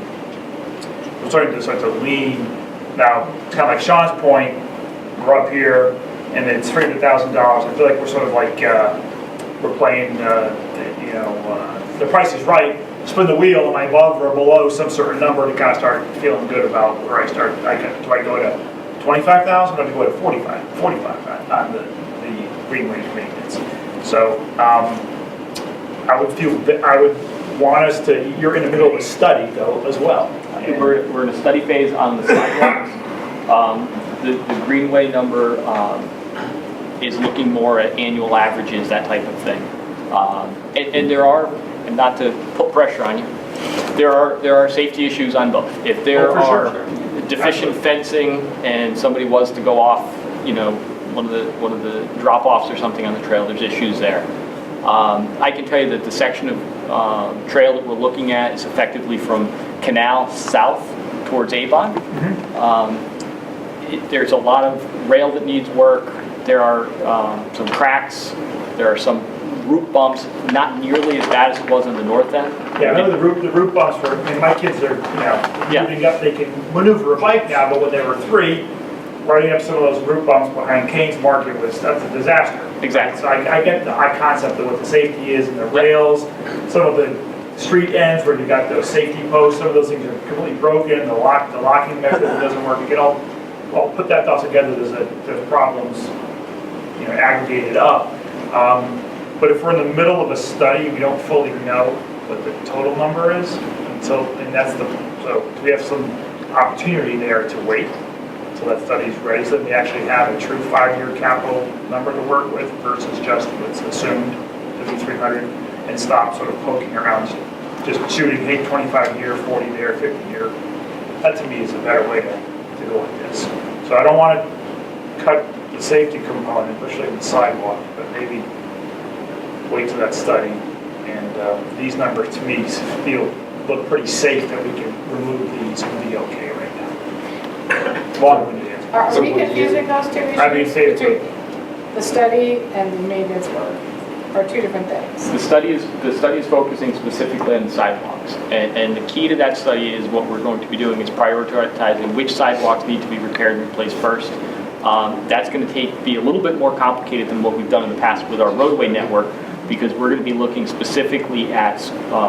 We're starting to start to lean. Now, kind of like Sean's point, we're up here and it's $300,000. I feel like we're sort of like, we're playing, the price is right. Spin the wheel, am I above or below some certain number to kind of start feeling good about where I start? Do I go to 25,000 or do I go to 45,000 on the Greenways maintenance? So I would want us to, you're in the middle of a study though as well. We're in a study phase on the sidewalks. The Greenway number is looking more at annual averages, that type of thing. And there are, and not to put pressure on you, there are safety issues on both. If there are deficient fencing and somebody was to go off, one of the drop-offs or something on the trail, there's issues there. I can tell you that the section of trail that we're looking at is effectively from Canal south towards Avon. There's a lot of rail that needs work. There are some cracks. There are some root bumps, not nearly as bad as it was on the north end. Yeah, I remember the root bumps were, my kids are, moving up, they can maneuver a bike now, but when they were 3, riding up some of those root bumps behind Kane's Market that's a disaster. Exactly. So I get the concept of what the safety is and the rails, some of the street ends where you got those safety posts, some of those things are completely broken, the locking mechanism doesn't work. You get all put that all together, there's problems, aggregated up. But if we're in the middle of a study, we don't fully know what the total number is so we have some opportunity there to wait until that study is ready, so that we actually have a true 5-year capital number to work with versus just what's assumed to be 300 and stop sort of poking around, just shooting, hey, 25 year, 40 there, 50 year. That to me is a better way to go with this. So I don't want to cut the safety component, especially in the sidewalk, but maybe wait till that study. And these numbers to me look pretty safe that we can remove these and be okay right now. Long-winded answer. Are we confusing those two issues? I mean, say it's Between the study and the maintenance work are two different things. The study is focusing specifically on the sidewalks, and the key to that study is what we're going to be doing is prioritizing which sidewalks need to be repaired and replaced first. That's going to be a little bit more complicated than what we've done in the past with our roadway network, because we're going to be looking specifically at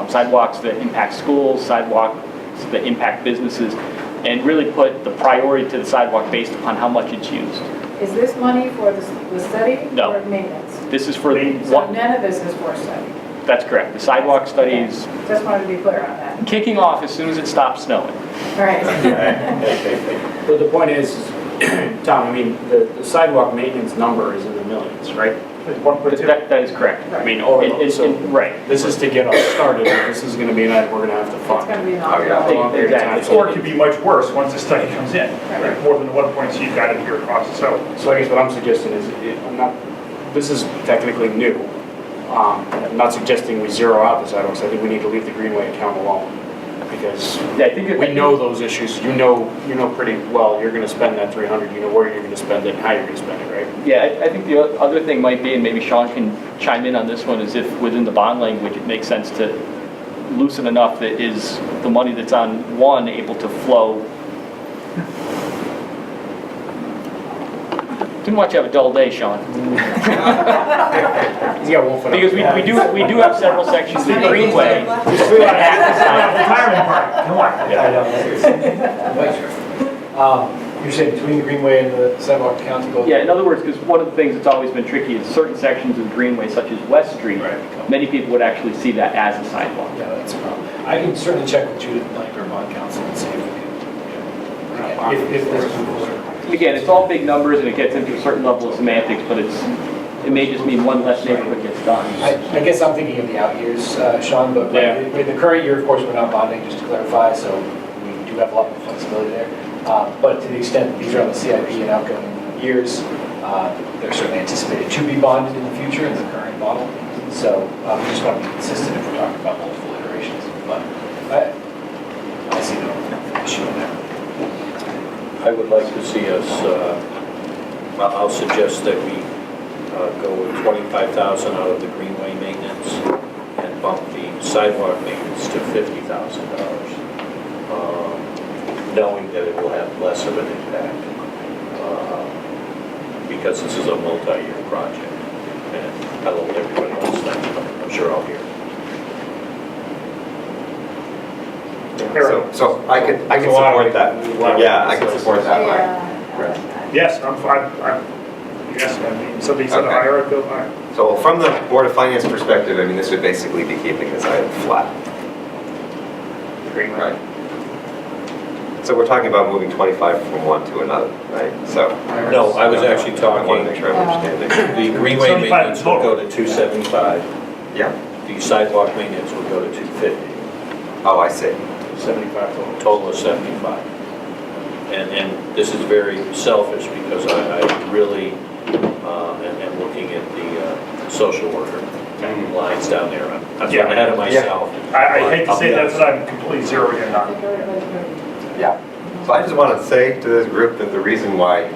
sidewalks that impact schools, sidewalks that impact businesses, and really put the priority to the sidewalk based upon how much it's used. Is this money for the study No. or maintenance? This is for the So none of this is for study? That's correct. The sidewalk study is Just wanted to be clear on that. kicking off as soon as it stops snowing. All right. But the point is, Tom, I mean, the sidewalk maintenance number is in the millions, right? That is correct. Right. I mean, Right. this is to get us started, but this is gonna be an item we're gonna have to It's fund. going to be an For a long period of time. Or it could be much worse once the study comes in. Like more than 1 point, so you've got it here across. So So I guess what I'm suggesting is, this is technically new. I'm not suggesting we zero out the sidewalks. I think we need to leave the Greenway account alone. Because Yeah, I think we know those issues. You know pretty well you're gonna spend that 300, you know where you're gonna spend it and how you're gonna spend it, right? Yeah, I think the other thing might be, and maybe Sean can chime in on this one, is if within the bond language it makes sense to loosen enough that is the money that's on one able to flow. Didn't want you to have a dull day, Sean. He's got one foot up. Because we do have several sections of Greenway. Retirement party, come on. You're saying between the Greenway and the sidewalk county go? Yeah, in other words, because one of the things that's always been tricky is certain sections of Greenway, such as West Street, Right. many people would actually see that as a sidewalk. Yeah, that's a problem. I can certainly check with Judith Blank, our bond counsel, and see if we can, if this can work. Again, it's all big numbers and it gets into a certain level of semantics, but it may just mean one less neighborhood gets done. I guess I'm thinking of the out years, Sean, but Yeah. with the current year, of course, we're not bonding, just to clarify, so we do have a lot more flexibility there. But to the extent that these are on the CIP and outgoing years, they're certainly anticipated to be bonded in the future in the current model. So we just want to be consistent if we're talking about multiple iterations. But I see no issue in that. I would like to see us, I'll suggest that we go with 25,000 out of the Greenway maintenance and bump the sidewalk maintenance to $50,000, knowing that it will have less of an impact, because this is a multi-year project. And I don't know what everybody else thinks, but I'm sure I'll hear. So I could support that. Yeah, I could support that line. Yes, I'm fine, yes, I mean, somebody said Okay. higher, I'd go higher. So from the Board of Finance perspective, I mean, this would basically be keeping this item flat. Right. So we're talking about moving 25 from one to another, right? So. No, I was actually I want to talking, make sure I'm understanding. the Greenway 75 maintenance would go total. to 275, Yeah. the sidewalk maintenance would go to 250. Oh, I see. 75 total of 75. And this is very selfish because I really am looking at the social worker lines down there. I'm Yeah. ahead of myself. I hate to I'll say be that's honest. what I'm completely zeroing in on. Yeah. So I just want to say to this group that the reason why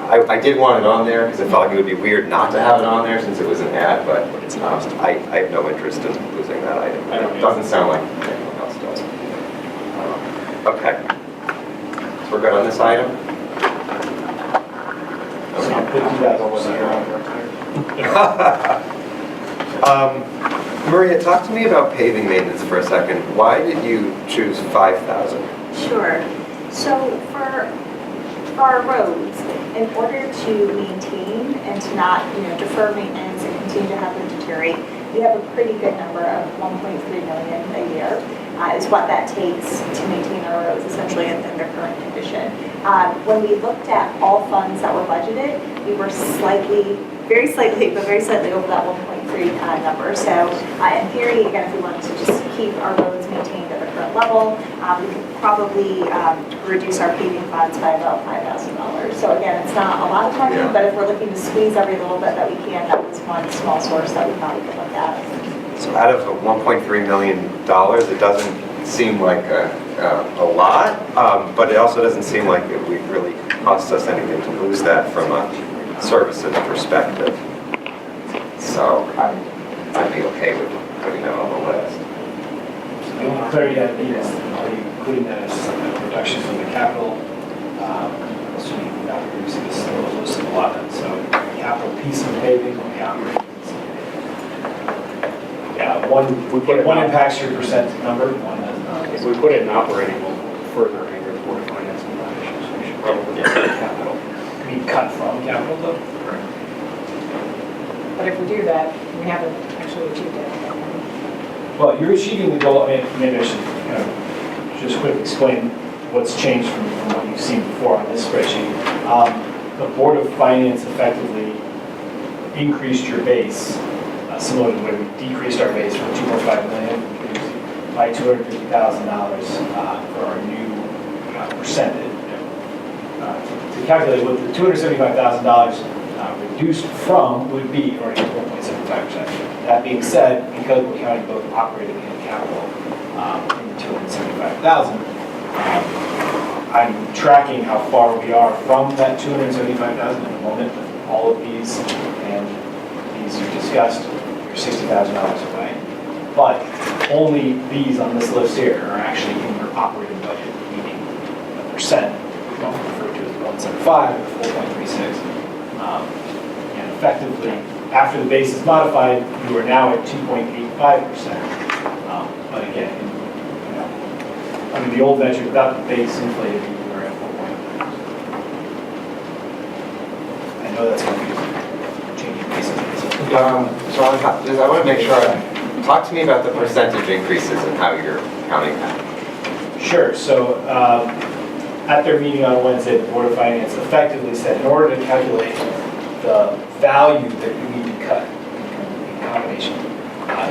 I did want it on there because I felt like it would be weird not to have it on there since it was an ad, but I have no interest in losing that item. It doesn't sound like anyone else does. Okay. So we're good on this item? Maria, talk to me about paving maintenance for a second. Why did you choose 5,000? Sure. So for our roads, in order to maintain and to not, defer maintenance and continue to have them deteriorate, we have a pretty good number of 1.3 million a year is what that takes to maintain our roads essentially in their current condition. When we looked at all funds that were budgeted, we were very slightly over that 1.3 number. So in theory, again, if we wanted to just keep our roads maintained at the current level, we could probably reduce our paving funds by about $5,000. So again, it's not a lot of money, but if we're looking to squeeze every little bit that we can, that was one small source that we thought we could look at. So out of the $1.3 million, it doesn't seem like a lot, but it also doesn't seem like it would really cost us anything to lose that from a services perspective. So I'd be okay with putting that on the list. The only clarity I need is, are you including that as a reduction from the capital? Assuming we're not reducing this list a lot, so capital piece of paving or the operating? Yeah, one impacts your percent number, one does not. If we put it in operating, we'll further anger the Board of Finance on that issue, so we should probably get capital. Can we cut from capital though? But if we do that, we haven't actually achieved it. Well, you're achieving the goal, maybe I should just quickly explain what's changed from what you've seen before on this spreadsheet. The Board of Finance effectively increased your base, similar to the way we decreased our base from 2.5 million by $250,000 for our new percentage. To calculate what the $275,000 reduced from would be, or 1.75%. That being said, because we're counting both operating and capital in the 275,000, I'm tracking how far we are from that 275,000 at the moment with all of these, and these you discussed, you're $60,000 away. But only these on this list here are actually in your operating budget, meaning the percent, we don't refer to as 175 or 4.36. And effectively, after the base is modified, you are now at 2.85%. But again, under the old measure, without the base inflated, you were at 4.9. I know that's confusing, changing bases. So I want to make sure, talk to me about the percentage increases and how you're counting that. Sure, so at their meeting on Wednesday, the Board of Finance effectively said, in order to calculate the value that you need to cut in combination,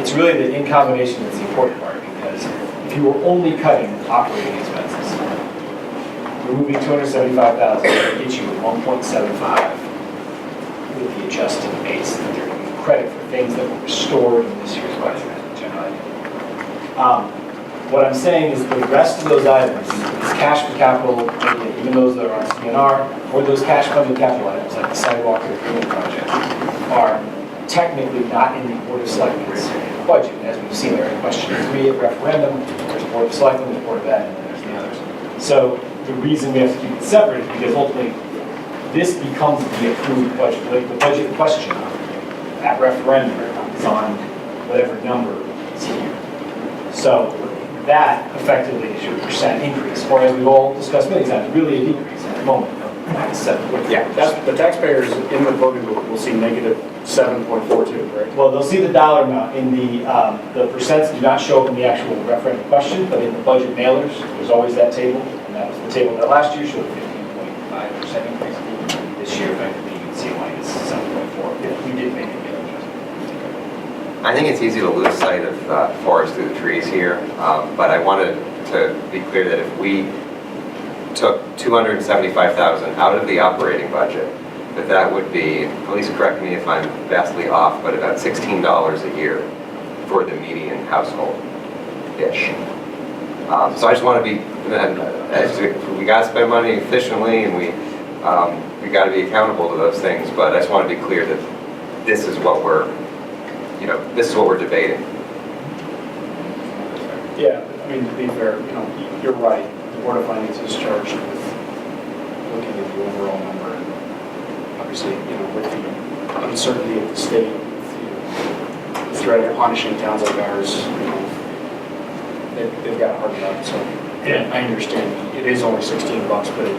it's really the in combination that's the important part, because if you were only cutting operating expenses, removing $275,000 would get you 1.75 with the adjusted base that they're giving credit for things that were restored in this year's budget, generally. What I'm saying is the rest of those items, these cash for capital, even those that are on CNR, or those cash funded capital items like the Sidewalk or the Greenway project, are technically not in the Board of Selectmen's budget. As we've seen there in question 3 at referendum, there's Board of Selectmen, there's Board of Ed, and then there's the others. So the reason we have to keep it separate is because ultimately this becomes the approved budget. Like the budget question at referendum is on whatever number is here. So that effectively is your percent increase, or as we've all discussed many times, really a decrease at the moment. Yeah, the taxpayers in the voting will see negative 7.42, right? Well, they'll see the dollar amount in the percents do not show up in the actual referendum question, but in the budget mailers, there's always that table, and that was the table that last year showed a 15.5% increase. This year, effectively, you can see why it's 7.4. We did make it. I think it's easy to lose sight of forest through the trees here, but I wanted to be clear that if we took $275,000 out of the operating budget, that would be, please correct me if I'm vastly off, but about $16 a year for the median household-ish. So I just want to be, we got to spend money efficiently, and we got to be accountable to those things, but I just want to be clear that this is what we're debating. Yeah, I mean, to be fair, you're right. The Board of Finance is charged with looking at the overall number, and obviously, with the uncertainty of the state, the threat of punishing towns like ours, they've got a hard job. So yeah, I understand. It is only $16, but it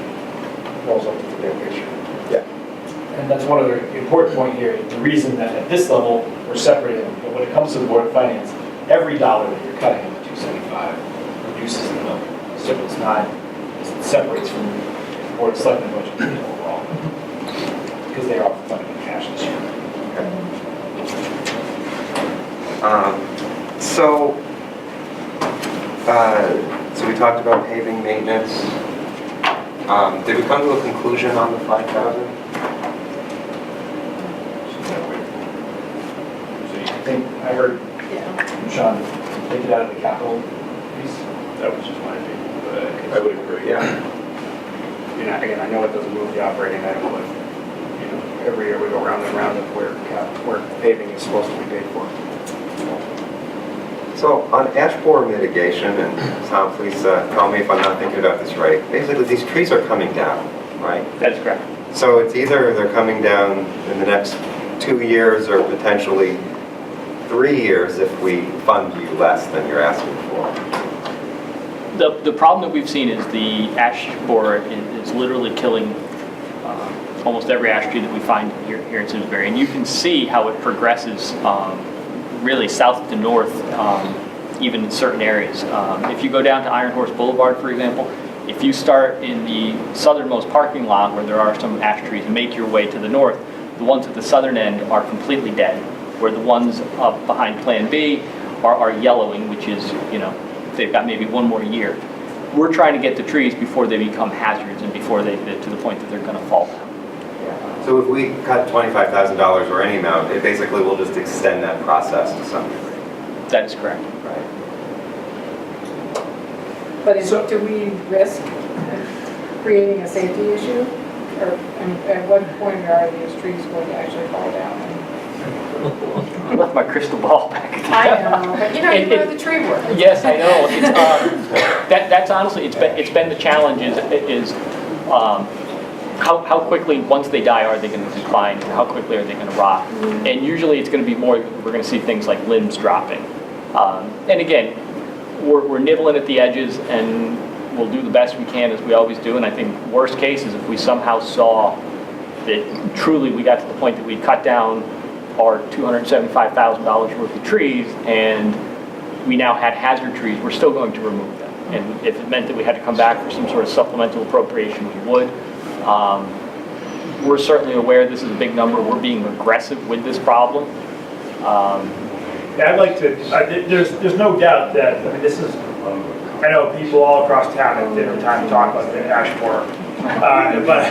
rolls up to the big picture. Yeah. And that's one other important point here. The reason that at this level we're separating them, but when it comes to the Board of Finance, every dollar that you're cutting in the 275 reduces the number. So it's not, it separates from the Board of Selectmen budget overall, because they are funding in cash this year. So we talked about paving maintenance. Did we come to a conclusion on the 5,000? I think I heard from Sean, take it out of the capital piece. That was just my opinion, but I would agree. Yeah. Again, I know it doesn't move the operating item, but every year we go round and round of where paving is supposed to be paid for. So on ash borer mitigation, and Tom, please tell me if I'm not thinking about this right. Basically, these trees are coming down, right? That is correct. So it's either they're coming down in the next 2 years or potentially 3 years if we fund you less than you're asking for. The problem that we've seen is the ash borer is literally killing almost every ash tree that we find here in Simsbury. And you can see how it progresses really south to north, even in certain areas. If you go down to Iron Horse Boulevard, for example, if you start in the southernmost parking lot where there are some ash trees and make your way to the north, the ones at the southern end are completely dead, where the ones up behind Plan B are yellowing, which is, they've got maybe one more year. We're trying to get the trees before they become hazards and before they get to the point that they're going to fall down. So if we cut $25,000 or any amount, it basically will just extend that process to some degree. That is correct. Right. But do we risk creating a safety issue? Or at what point are these trees going to actually fall down? I left my crystal ball back. I know, but you know, you know the tree work. Yes, I know. It's, that's honestly, it's been the challenge is how quickly, once they die, are they going to decline, and how quickly are they going to rot? And usually it's going to be more, we're going to see things like limbs dropping. And again, we're nibbling at the edges, and we'll do the best we can, as we always do. And I think worst case is if we somehow saw that truly we got to the point that we cut down our $275,000 worth of trees, and we now had hazard trees, we're still going to remove them. And if it meant that we had to come back for some sort of supplemental appropriation, we would. We're certainly aware this is a big number. We're being aggressive with this problem. Yeah, I'd like to, there's no doubt that, I mean, this is, I know people all across town at dinner time talk about the ash borer. But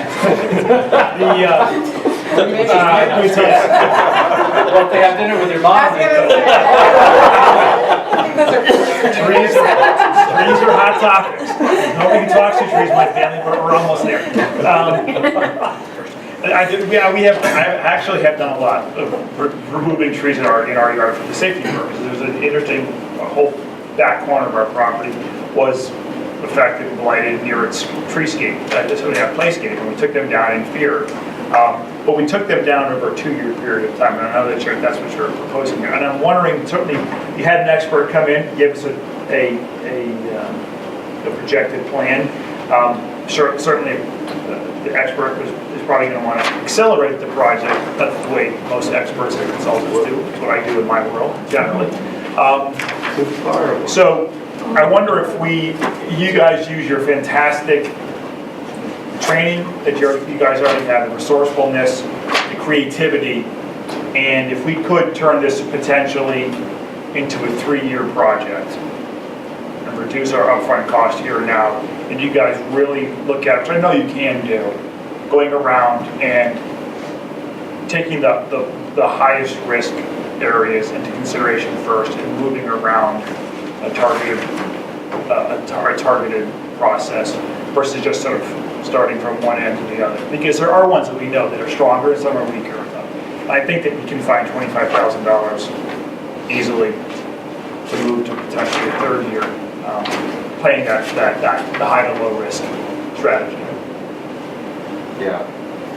Well, if they have dinner with your mom. Trees are hot topics. Nobody talks to trees in my family, but we're almost there. I actually have done a lot of removing trees in our yard for the safety purposes. There's an interesting, whole back corner of our property was affected and blighted near its treescape, playscape, and we took them down in fear. But we took them down over a 2-year period of time, and I know that's what you're proposing here. And I'm wondering, certainly, you had an expert come in, give us a projected plan. Certainly, the expert is probably going to want to accelerate the project. That's the way most experts and consultants do. It's what I do in my world, generally. So I wonder if you guys use your fantastic training that you guys already have, the resourcefulness, the creativity, and if we could turn this potentially into a 3-year project and reduce our upfront cost here and now, and you guys really look at, which I know you can do, going around and taking the highest risk areas into consideration first and moving around a targeted process versus just sort of starting from one end to the other. Because there are ones that we know that are stronger and some are weaker. I think that we can find $25,000 easily to move to potentially a 3rd year, playing the high to low risk strategy. Yeah,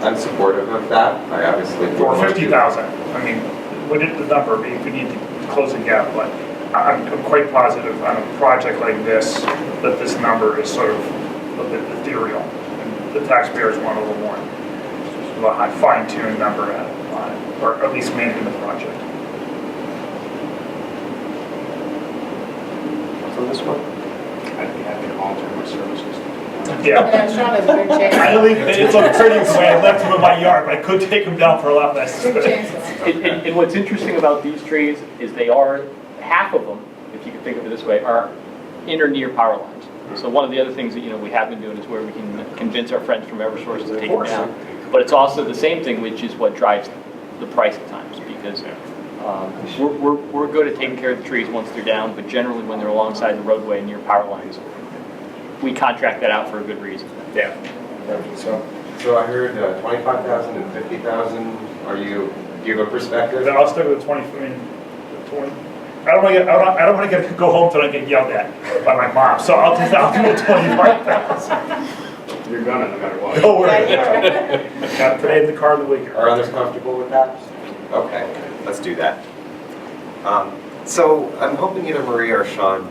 I'm supportive of that. I obviously Or 50,000. I mean, what is the number? If we need to close a gap, but I'm quite positive on a project like this that this number is sort of a bit ethereal, and the taxpayers want a little more of a fine-tuned number on it, or at least managing the project. So this one? I'd be happy to volunteer my services. Yeah. Sean has a big change. I believe it's a pretty the way I left him in my yard, but I could take him down for a lot less. And what's interesting about these trees is they are, half of them, if you can think of it this way, are in or near power lines. So one of the other things that we have been doing is where we can convince our friends from Eversource to take them down. But it's also the same thing, which is what drives the price at times, because we're good at taking care of the trees once they're down, but generally when they're alongside the roadway near power lines, we contract that out for a good reason. Yeah. So I heard 25,000 and 50,000. Do you have a perspective? I'll stick with the 20. I mean, 20. I don't want to go home till I get yelled at by my mom. So I'll do the 25,000. You're gonna, no matter what. Don't worry. Got today in the car of the week. Are others comfortable with that? Okay, let's do that. So I'm hoping either Maria or Sean,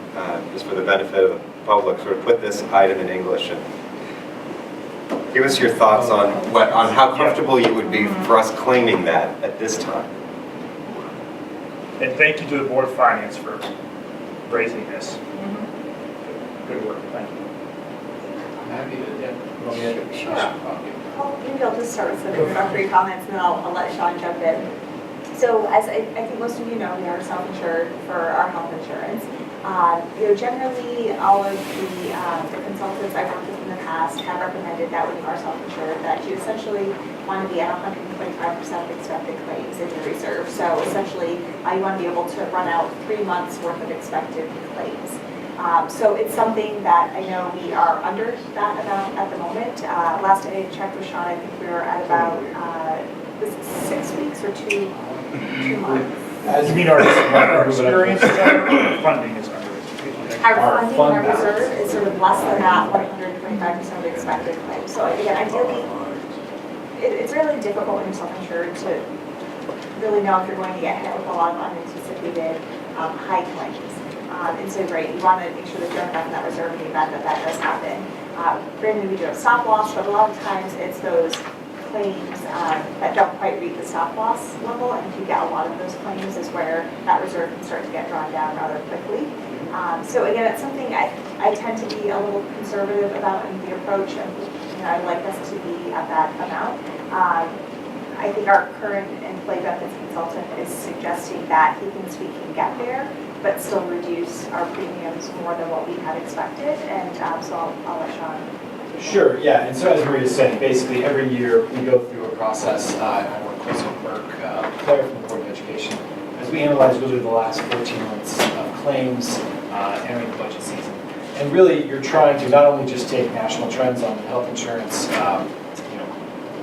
just for the benefit of the public, sort of put this item in English and give us your thoughts on how comfortable you would be for us claiming that at this time. And thank you to the Board of Finance for raising this. Good work, thank you. I'm happy to, Sure. Maybe I'll just start with some introductory comments and then I'll let Sean jump in. So as I think most of you know, we are self-insured for our health insurance. Generally, all of the consultants I've worked with in the past have recommended that when you are self-insured, that you essentially want to be at 125% of expected claims in your reserve. So essentially, you want to be able to run out 3 months worth of expected claims. So it's something that I know we are under that amount at the moment. Last I checked with Sean, I think we were at about was it 6 weeks or 2 months? You mean our experience is under, or funding is under? Our funding fund and our balance. reserve is sort of less than that 125% of expected claims. So again, ideally, it's really difficult when you're self-insured to really know if you're going to get hit with a lot of unanticipated high claims. And so, right, you want to make sure that you're enough in that reserve in the event that that does happen. Granted, we do have stop loss, but a lot of times it's those claims that don't quite reach the stop loss level, and if you get a lot of those claims is where that reserve can start to get drawn down rather quickly. So again, it's something I tend to be a little conservative about in the approach, and I'd like us to be at that amount. I think our current employee benefits consultant is suggesting that he thinks we can get there, but still reduce our premiums more than what we had expected, and so I'll let Sean. Sure, yeah, and so as Maria is saying, basically every year we go through a process, I work closely with Burke, Claire from the Board of Education, as we analyze really the last 14 months of claims entering the budget season. And really, you're trying to not only just take national trends on health insurance,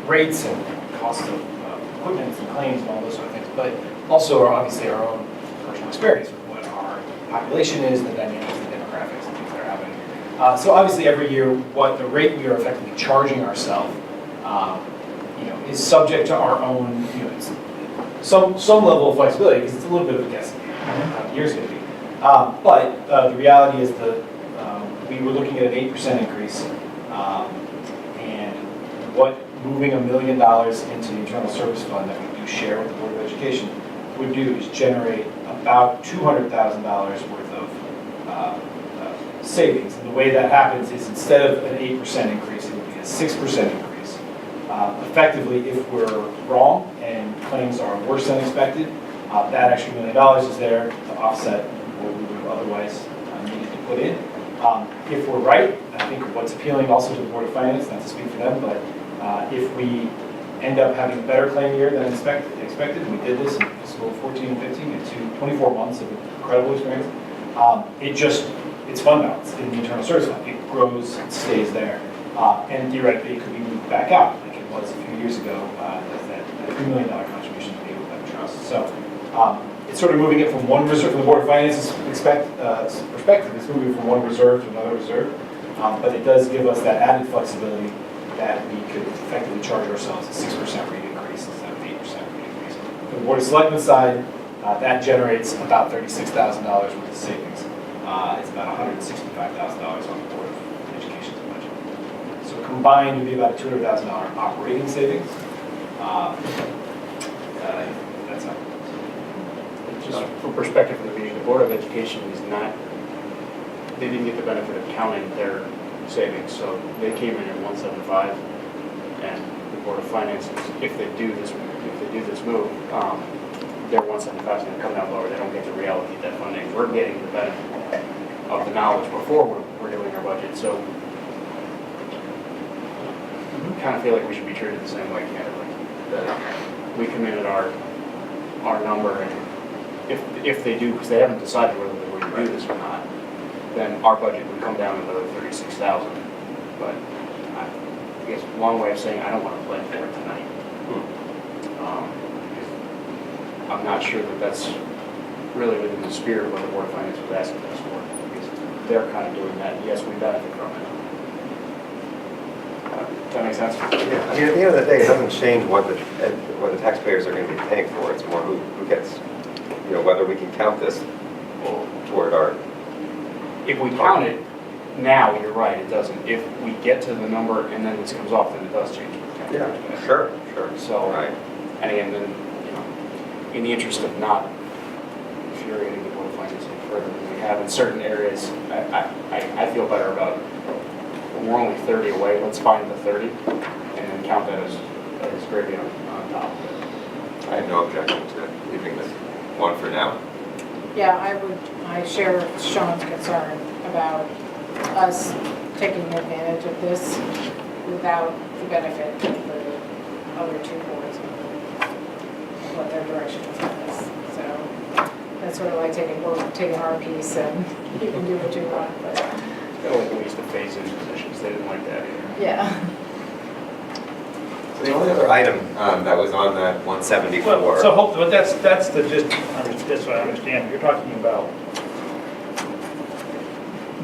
rates and cost of equipment and claims and all those sort of things, but also obviously our own personal experience with what our population is, the dynamics, the demographics, and things that are happening. So obviously every year, what the rate we are effectively charging ourselves, is subject to our own, it's some level of flexibility because it's a little bit of a guess how the year's going to be. But the reality is that we were looking at an 8% increase, and what moving $1 million into the internal service fund that we do share with the Board of Education would do is generate about $200,000 worth of savings. And the way that happens is instead of an 8% increase, it would be a 6% increase. Effectively, if we're wrong and claims are worse than expected, that extra $1 million is there to offset what we would have otherwise needed to put in. If we're right, I think what's appealing also to the Board of Finance, not to speak for them, but if we end up having a better claim year than expected, and we did this in fiscal 14 and 15, it's 24 months of incredible experience, it's fund balance in the internal service fund. It grows, it stays there, and theoretically it could be moved back out like it was a few years ago as that $3 million contribution to the Open Trust. So it's sort of moving it from one reserve, from the Board of Finance's perspective, it's moving from one reserve to another reserve, but it does give us that added flexibility that we could effectively charge ourselves a 6% rate increase instead of 8% rate increase. For the Board of Selectmen side, that generates about $36,000 worth of savings. It's about $165,000 on the Board of Education's budget. So combined, it would be about a $200,000 operating savings. That's how. Just for perspective of the meeting, the Board of Education is not, they didn't get the benefit of counting their savings, so they came in at 175, and the Board of Finance, if they do this move, their 175 is going to come down lower. They don't get to reallocate that funding. We're getting the benefit of the knowledge before we're doing our budget, so I kind of feel like we should be treated the same way, candidly. That we come in at our number, and if they do, because they haven't decided whether they're going to do this or not, then our budget would come down another $36,000. But I guess a long way of saying I don't want to plan for it tonight. I'm not sure that that's really within the spirit of what the Board of Finance was asking us for, because they're kind of doing that, and yes, we benefit from it. Does that make sense? Yeah, I mean, at the end of the day, it doesn't change what the taxpayers are going to be paying for. It's more who gets, whether we can count this toward our. If we count it now, you're right, it doesn't. If we get to the number and then this comes off, then it does change. Yeah, sure. So, right. And again, then, in the interest of not infuriating the Board of Finance any further than we have in certain areas, I feel better about, we're only 30 away, let's find the 30 and then count that as gravy on top of it. I have no objection to leaving this one for now. Yeah, I share Sean's concern about us taking advantage of this without the benefit of the other two boards and what their direction is on this. So that's sort of like taking our piece and you can do what you want, but. Kind of like we used to phase in positions, they didn't like that either. Yeah. So the only other item that was on that 174. But that's the just, this so I understand. You're talking about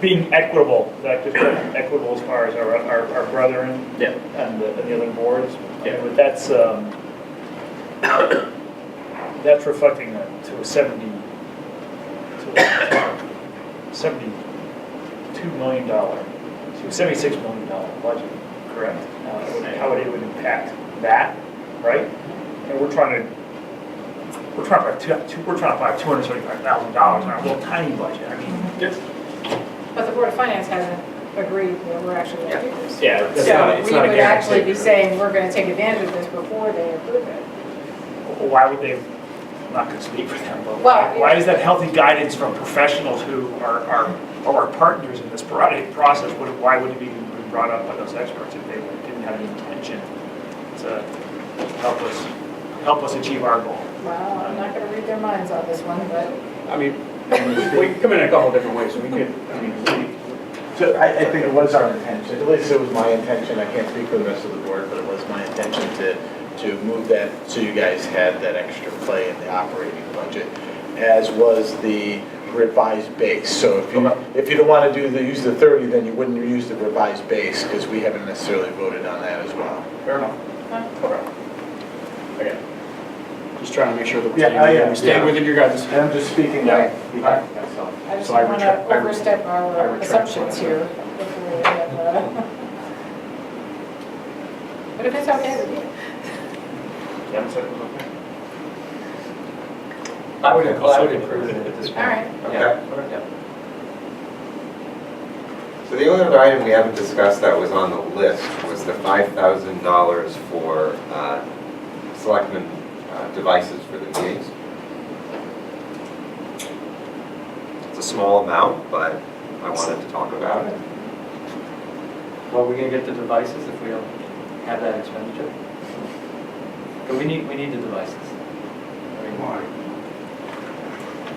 being equitable, is that just equitable as far as our brethren? Yeah. And the other boards? Yeah. But that's reflecting to a $72 million, to a $76 million budget, correct? How it would impact that, right? And we're trying to apply $275,000 on our little tiny budget. I mean, But the Board of Finance hasn't agreed that we're actually going to do this. Yeah, it's So not- it's we not a would actually guarantee. be saying, we're going to take advantage of this before they approve it. why would they, I'm not going to speak for them, but Well, why is that healthy guidance from professionals who are our partners in this process? Why would it be brought up by those experts if they didn't have the intention to help us achieve our goal? Well, I'm not going to read their minds on this one, but I mean, we can come in a couple different ways. We could, I mean, So I think it was our intention, at least it was my intention, I can't speak for the rest of the board, but it was my intention to move that so you guys had that extra play in the operating budget, as was the revised base. So if you don't want to use the 30, then you wouldn't use the revised base, because we haven't necessarily voted on that as well. Fair enough. again, just trying to make sure that Yeah, we stay within your guys'. And I'm just speaking Yeah. on behalf of myself. I just So I don't want to retract- I overstep our retract assumptions what I here. Before we have, But if it's okay with you. Yeah, so it was okay. I would approve it at this point. All right. Yeah. Okay. Yeah. So the only other item we haven't discussed that was on the list was the $5,000 for Selectmen devices for the meetings. It's a small amount, but I wanted to talk about it. Well, we're gonna get the devices if we don't have that expenditure. But we need the devices. I mean, Why?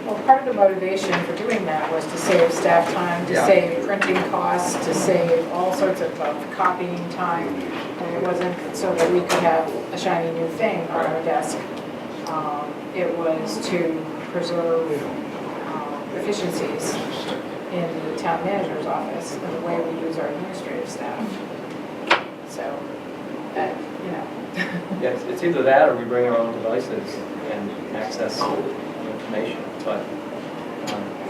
Well, part of the motivation for doing that was to save staff time, to Yeah. save printing costs, to save all sorts of copying time. And it wasn't so that we could have a shiny new thing on our desk. It was to preserve efficiencies in the town manager's office and the way we use our administrative staff. So, you know. Yes, it's either that or we bring our own devices and access the information. But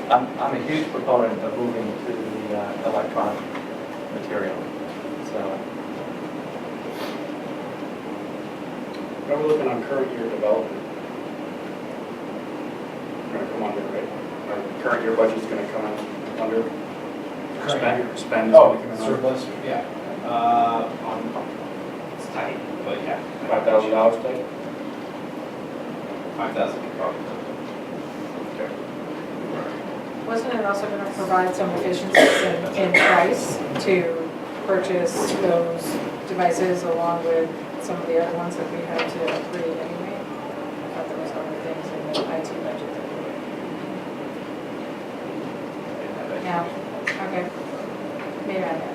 I'm a huge proponent of moving to the electronic material. So Now we're looking on current year development. We're gonna come under, right? Our current year budget's gonna come in under. Spend is Oh, gonna come in under surplus, yeah. It's tight, but yeah. $5,000 type. 5,000 probably. Wasn't it also going to provide some efficiencies in price to purchase those devices along with some of the other ones that we had to create anyway? I thought there was other things in the IT budget that we No, okay. Maybe I got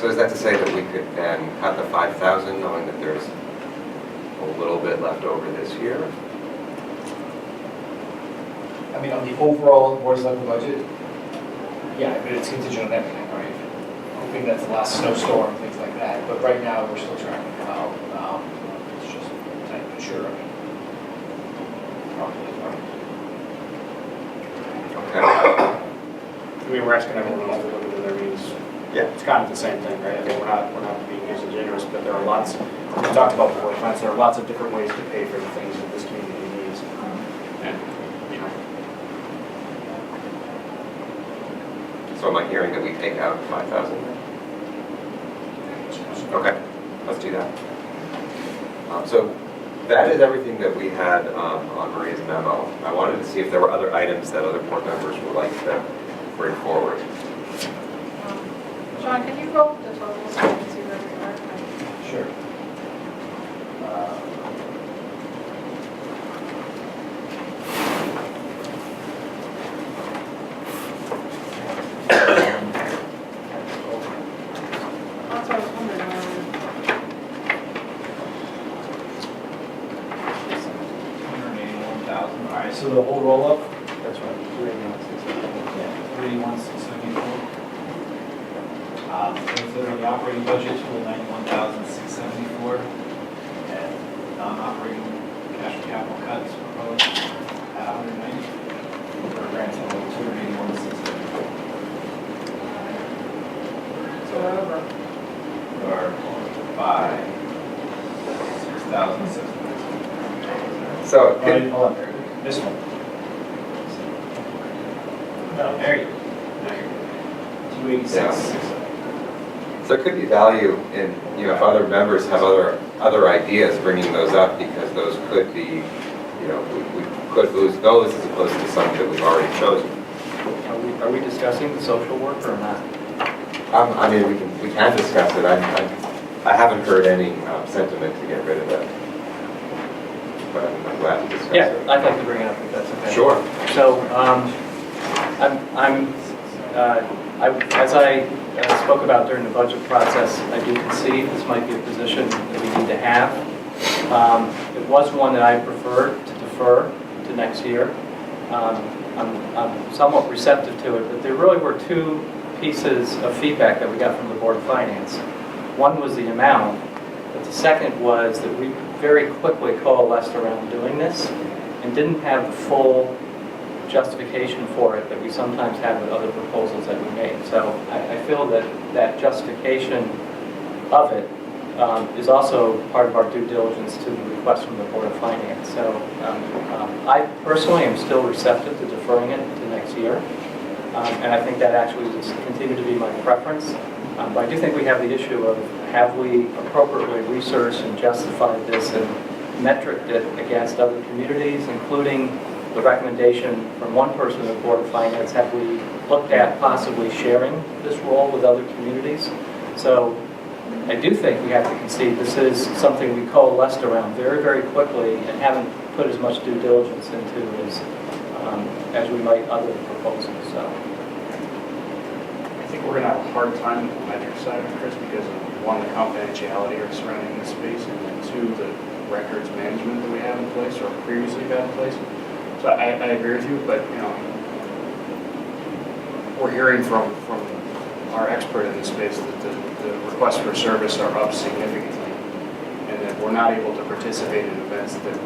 So is that to say that we could then cut the 5,000, knowing that there's a little bit left over this year? I mean, on the overall board of selectmen budget, yeah, but it's contingent on everything, right? Hoping that's the last snowstorm, things like that, but right now, we're still trying to come out. It's just trying to ensure, I mean, probably, Okay. I mean, we're asking everyone else to look into their means. Yeah. It's kind of the same thing, right? I mean, we're not being disingenuous, but there are lots, we talked about before, there are lots of different ways to pay for the things that this community needs. And, you know, So am I hearing that we take out 5,000? Okay, let's do that. So that is everything that we had on Maria's memo. I wanted to see if there were other items that other board members would like to bring forward. John, can you roll the totals so I can see where we are? Sure. That's what I was wondering. So the whole roll-up? That's right, 381,674. Instead of the operating budget, 291,674. And non-operating cash for capital cuts proposed at 190. For a grand total of 281,674. So we're over. Or by 6,600. So, Hold on, this one. No, there you go. There you go. 286,600. so there could be value in, if other members have other ideas, bringing those up, because those could be, we could lose those as opposed to some that we've already chosen. Are we discussing the social work or not? I mean, we can discuss it. I haven't heard any sentiment to get rid of it. But I'm glad to discuss Yeah, it. I'd like to bring it up if that's okay. Sure. So, as I spoke about during the budget process, I do concede this might be a position that we need to have. It was one that I preferred to defer to next year. I'm somewhat receptive to it, but there really were two pieces of feedback that we got from the Board of Finance. One was the amount, but the second was that we very quickly coalesced around doing this and didn't have the full justification for it that we sometimes have with other proposals that we made. So I feel that that justification of it is also part of our due diligence to the request from the Board of Finance. So I personally am still receptive to deferring it to next year. And I think that actually will continue to be my preference. But I do think we have the issue of have we appropriately researched and justified this and metriced it against other communities, including the recommendation from one person in the Board of Finance, have we looked at possibly sharing this role with other communities? So I do think we have to concede this is something we coalesced around very, very quickly and haven't put as much due diligence into as we might other proposals. So I think we're going to have a hard time with the metric side of it, Chris, because of one, the confidentiality surrounding this space, and then two, the records management that we have in place or previously had in place. So I agree with you, but we're hearing from our expert in this space that the requests for service are up significantly, and that we're not able to participate in events that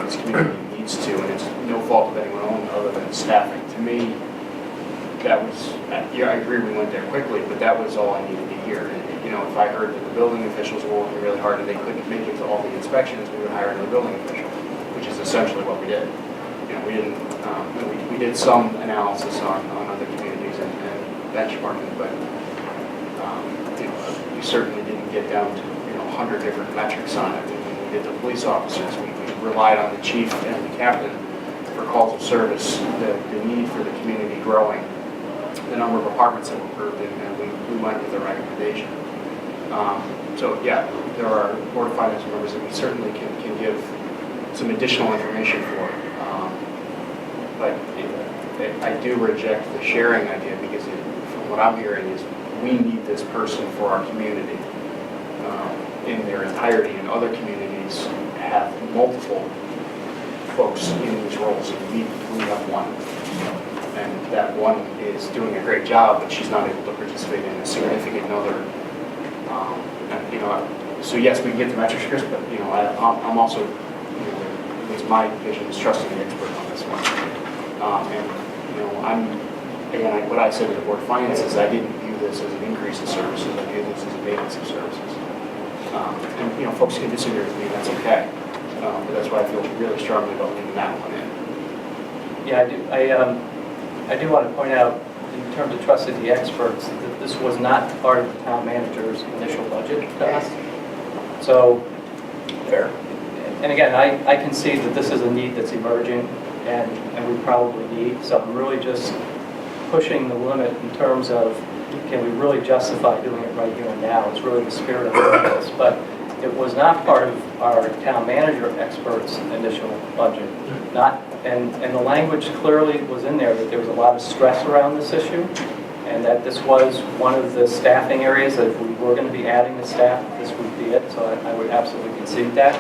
this community needs to, and it's no fault of anyone other than staffing. To me, that was, I agree we went there quickly, but that was all I needed to hear. And, if I heard that the building officials were working really hard and they couldn't make it to all the inspections, we would hire another building official, which is essentially what we did. We didn't, we did some analysis on other communities and benchmarking, but we certainly didn't get down to 100 different metrics on it. When we did the police officers, we relied on the chief and the captain for calls of service, the need for the community growing, the number of apartments that were approved, and we went with the recommendation. So yeah, there are Board of Finance members that we certainly can give some additional information for. But I do reject the sharing idea because from what I'm hearing is we need this person for our community in their entirety, and other communities have multiple folks in these roles, and we have one. And that one is doing a great job, but she's not able to participate in a significant other. So yes, we can get the metrics, Chris, but I'm also, at least my vision is trusting the expert on this one. What I said to the Board of Finance is I didn't view this as an increase in services, I view this as a maintenance of services. Folks can disagree with me, that's okay. But that's why I feel really strongly about leaving that one in. yeah, I do want to point out, in terms of trusting the experts, that this was not part of the town manager's initial budget to us. So, Fair. and again, I can see that this is a need that's emerging and we probably need. So I'm really just pushing the limit in terms of can we really justify doing it right here and now? It's really the spirit of this. But it was not part of our town manager experts' initial budget. And the language clearly was in there that there was a lot of stress around this issue, and that this was one of the staffing areas that if we were going to be adding the staff, this would be it. So I would absolutely concede that.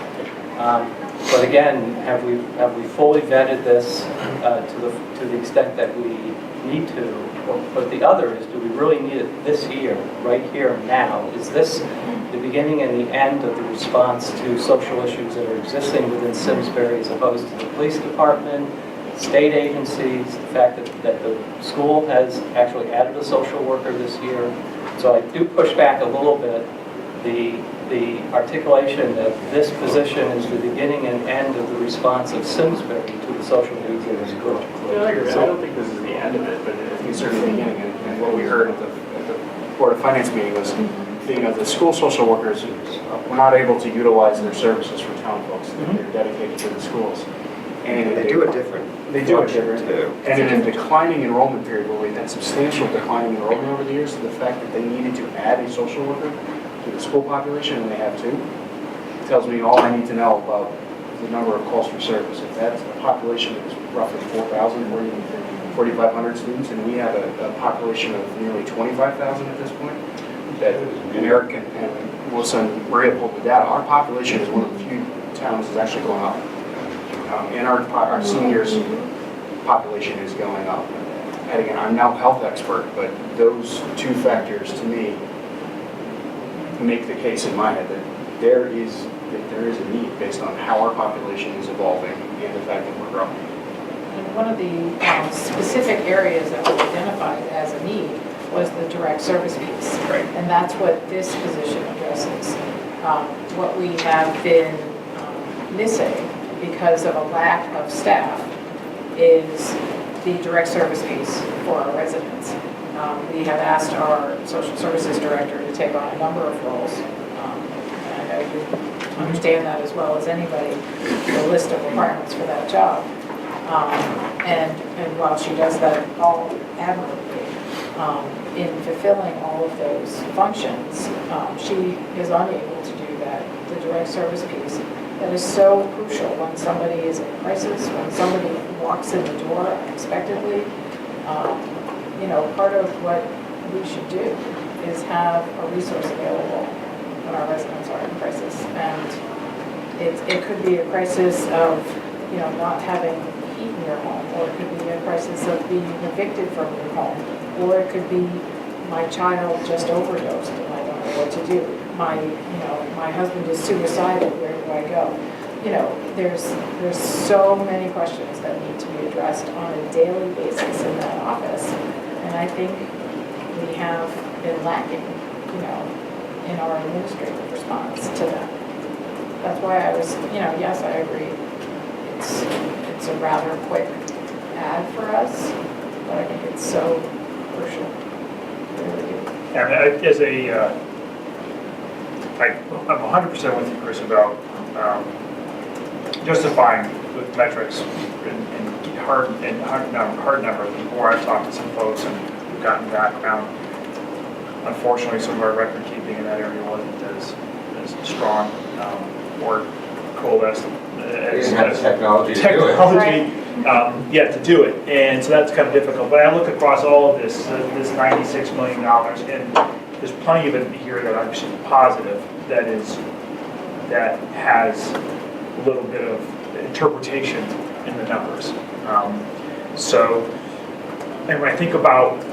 But again, have we fully vetted this to the extent that we need to? But the other is, do we really need it this year, right here and now? Is this the beginning and the end of the response to social issues that are existing within Simsbury as opposed to the police department, state agencies, the fact that the school has actually added a social worker this year? So I do push back a little bit the articulation that this position is the beginning and end of the response of Simsbury to the social needs of the school. Yeah, I agree. I don't think this is the end of it, but I think it's certainly the beginning. And what we heard at the Board of Finance meeting was, the school social workers were not able to utilize their services for town folks. They're dedicated to the schools. And They do a different They do it function, different. too. And in a declining enrollment period, where we've had substantial declining enrollment over the years, the fact that they needed to add a social worker to the school population, and they have two, tells me all I need to know about the number of calls for service. If that's a population that is roughly 4,000, 4,500 students, and we have a population of nearly 25,000 at this point, that, and Eric and Melissa and Maria pulled the data, our population is one of the few towns that's actually going up. And our seniors population is going up. And again, I'm no health expert, but those two factors to me make the case in my head that there is a need based on how our population is evolving and the fact that we're growing. And one of the specific areas that was identified as a need was the direct service piece. Right. And that's what this position addresses. What we have been missing because of a lack of staff is the direct service piece for our residents. We have asked our social services director to take on a number of roles. And I know you understand that as well as anybody, the list of requirements for that job. And while she does that all admirably, in fulfilling all of those functions, she is unable to do that, the direct service piece. That is so crucial when somebody is in crisis, when somebody walks in the door unexpectedly. Part of what we should do is have a resource available when our residents are in crisis. And it could be a crisis of, not having heat in your home, or it could be a crisis of being evicted from your home, or it could be my child just overdosed and I don't know what to do. My husband is suicidal, where do I go? There's so many questions that need to be addressed on a daily basis in that office. And I think we have been lacking, in our administrative response to that. That's why I was, yes, I agree. It's a rather quick ad for us, but I think it's so crucial. And as I'm 100% with you, Chris, about justifying with metrics and hard number. Before I've talked to some folks and we've gotten background. Unfortunately, some of our record keeping in that area wasn't as strong or coalesced They didn't have the technology to do it. To do it. And so that's kind of difficult. But I look across all of this $96 million, and there's plenty of it here that I'm just positive that has a little bit of interpretation in the numbers. And when I think about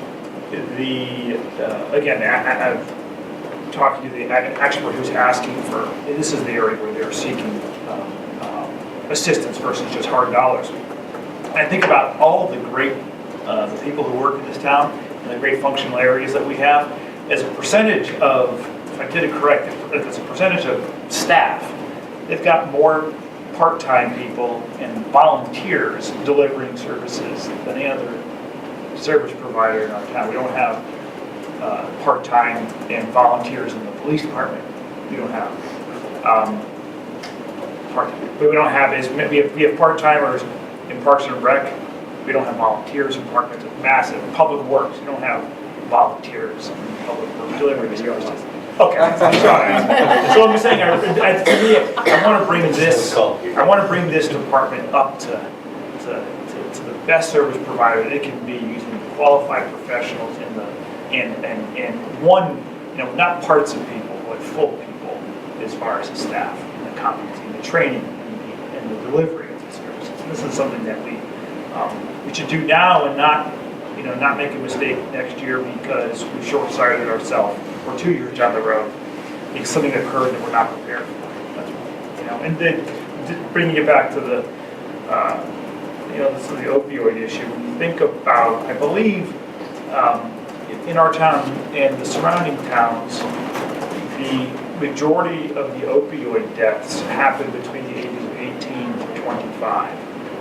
I'm talking to the expert who's asking for, this is the area where they're seeking assistance versus just hard dollars. And I think about all of the great, the people who work in this town and the great functional areas that we have, as a percentage of, if I did it correct, if it's a percentage of staff, they've got more part-time people and volunteers delivering services than any other service provider in our town. We don't have part-time and volunteers in the police department. We don't have we don't have we have part-timers in Parks and Rec. We don't have volunteers in Parks and Rec. Massive. Public Works, we don't have volunteers in Public Works delivering services. Okay, I'm sorry. So I'm just saying, to me, I want to bring this department up to the best service provider that it can be, using qualified professionals and one, not parts of people, but full people as far as the staff. the competency, and the training, and the delivery of these services. And this is something that we should do now and not make a mistake next year because we short-sighted ourselves, or 2 years down the road, because something occurred that we're not prepared for. That's, and then bringing it back to the the opioid issue. When you think about, I believe, in our town and the surrounding towns, the majority of the opioid deaths happen between the ages of 18 to 25.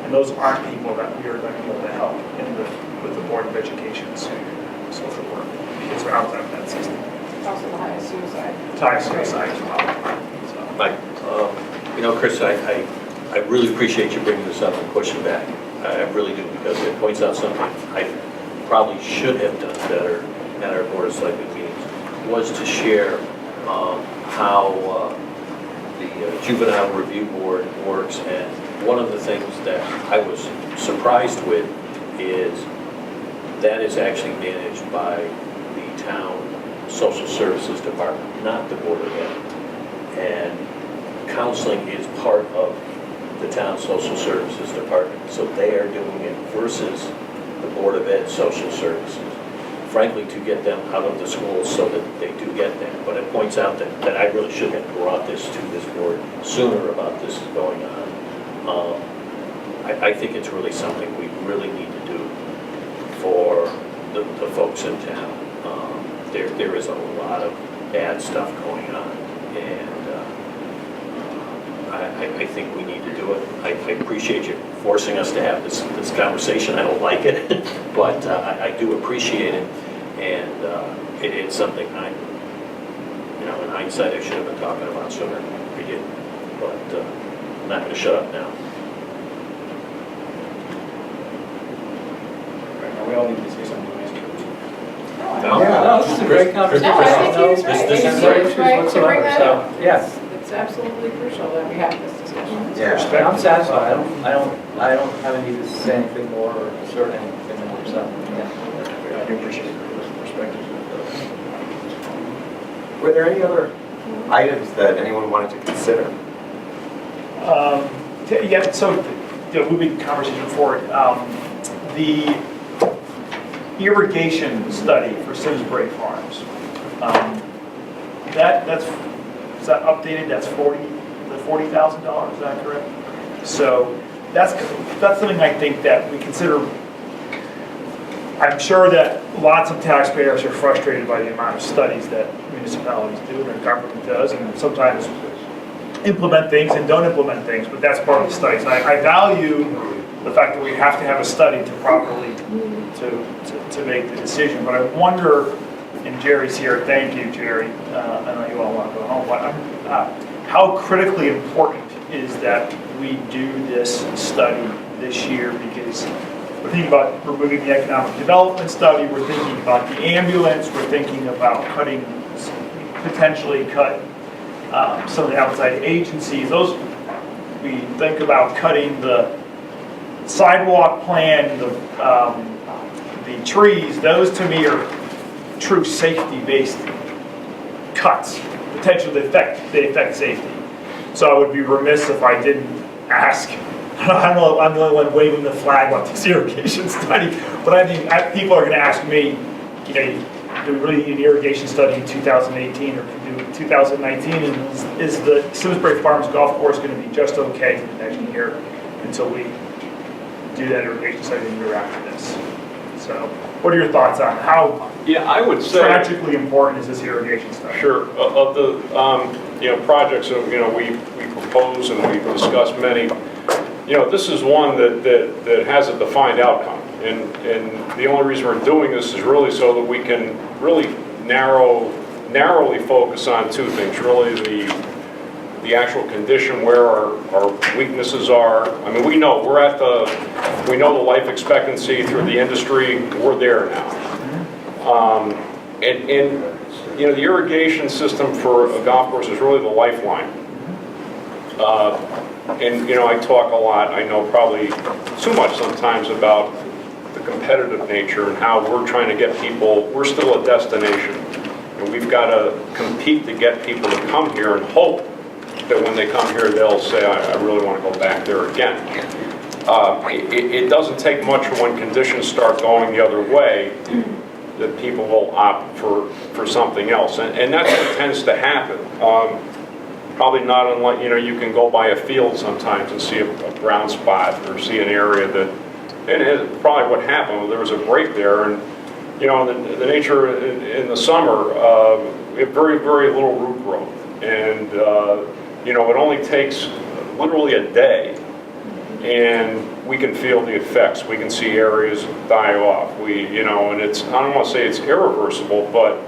And those aren't people that we are going to be able to help with the Board of Education's social work, because they're outside of that system. It's also the highest suicide. It's high suicide as well. Chris, I really appreciate you bringing this up and pushing back. I really do, because it points out something I probably should have done better at our Board of Selectmen meetings, was to share how the Juvenile Review Board works. And one of the things that I was surprised with is that is actually managed by the town social services department, not the Board of Ed. And counseling is part of the town social services department, so they are doing it versus the Board of Ed social services. Frankly, to get them out of the schools so that they do get that. But it points out that I really should have brought this to this board sooner about this going on. I think it's really something we really need to do for the folks in town. There is a lot of bad stuff going on, and I think we need to do it. I appreciate you forcing us to have this conversation. I don't like it, but I do appreciate it, and it's something in hindsight, I should have been talking about sooner. I did, but I'm not going to shut up now. We all need to say something nice. No, this is a great conversation. No, I think he was right. This is He was great right to bring that up. Yes. It's absolutely crucial that we have this discussion. Yeah. I'm satisfied. I don't have any need to say anything more or assert anything more, so, yeah. I do appreciate your perspective. Were there any other items that anyone wanted to consider? Moving conversation forward, the irrigation study for Simsbury Farms, is that updated? That's $40,000, is that correct? So that's something I think that we consider. I'm sure that lots of taxpayers are frustrated by the amount of studies that municipalities do and our government does, and sometimes implement things and don't implement things, but that's part of the studies. I value the fact that we have to have a study to properly to make the decision, but I wonder, and Jerry's here, thank you, Jerry, I know you all want to go home, but how critically important is that we do this study this year, because we're thinking about removing the economic development study, we're thinking about the ambulance, we're thinking about potentially cut some of the outside agencies. We think about cutting the sidewalk plan, the trees. Those to me are true safety-based cuts. Potentially they affect safety. So I would be remiss if I didn't ask. I know I'm the only one waving the flag about this irrigation study, but I think people are going to ask me, do we really need an irrigation study in 2018 or can we do it in 2019? And is the Simsbury Farms golf course going to be just okay for the next year until we do that irrigation study the year after this? So what are your thoughts on how I would say tragically important is this irrigation study? Sure. Of the projects that we propose and we've discussed many, this is one that has a defined outcome. And the only reason we're doing this is really so that we can really narrowly focus on two things. Really the actual condition, where our weaknesses are. I mean, we know the life expectancy through the industry, we're there now. The irrigation system for a golf course is really the lifeline. I talk a lot, I know probably too much sometimes about the competitive nature and how we're trying to get people, we're still a destination. And we've got to compete to get people to come here and hope that when they come here, they'll say, I really want to go back there again. It doesn't take much when conditions start going the other way that people will opt for something else. And that's what tends to happen. Probably not unlike, you can go by a field sometimes and see a brown spot or see an area that, and it's probably what happened, there was a break there, and the nature in the summer, we have very, very little root growth. And, it only takes literally a day, and we can feel the effects. We can see areas die off. And it's, I don't want to say it's irreversible, but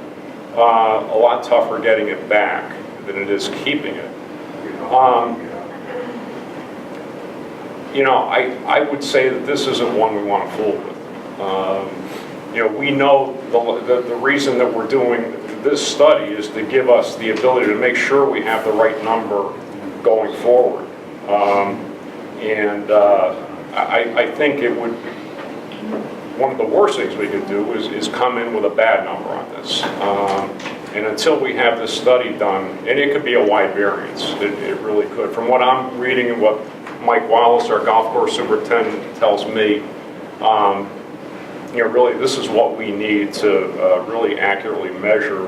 a lot tougher getting it back than it is keeping it. I would say that this isn't one we want to fool with. We know the reason that we're doing this study is to give us the ability to make sure we have the right number going forward. I think it would, one of the worst things we could do is come in with a bad number on this. And until we have this study done, and it could be a wide variance, it really could. From what I'm reading and what Mike Wallace, our golf course superintendent, tells me, really this is what we need to really accurately measure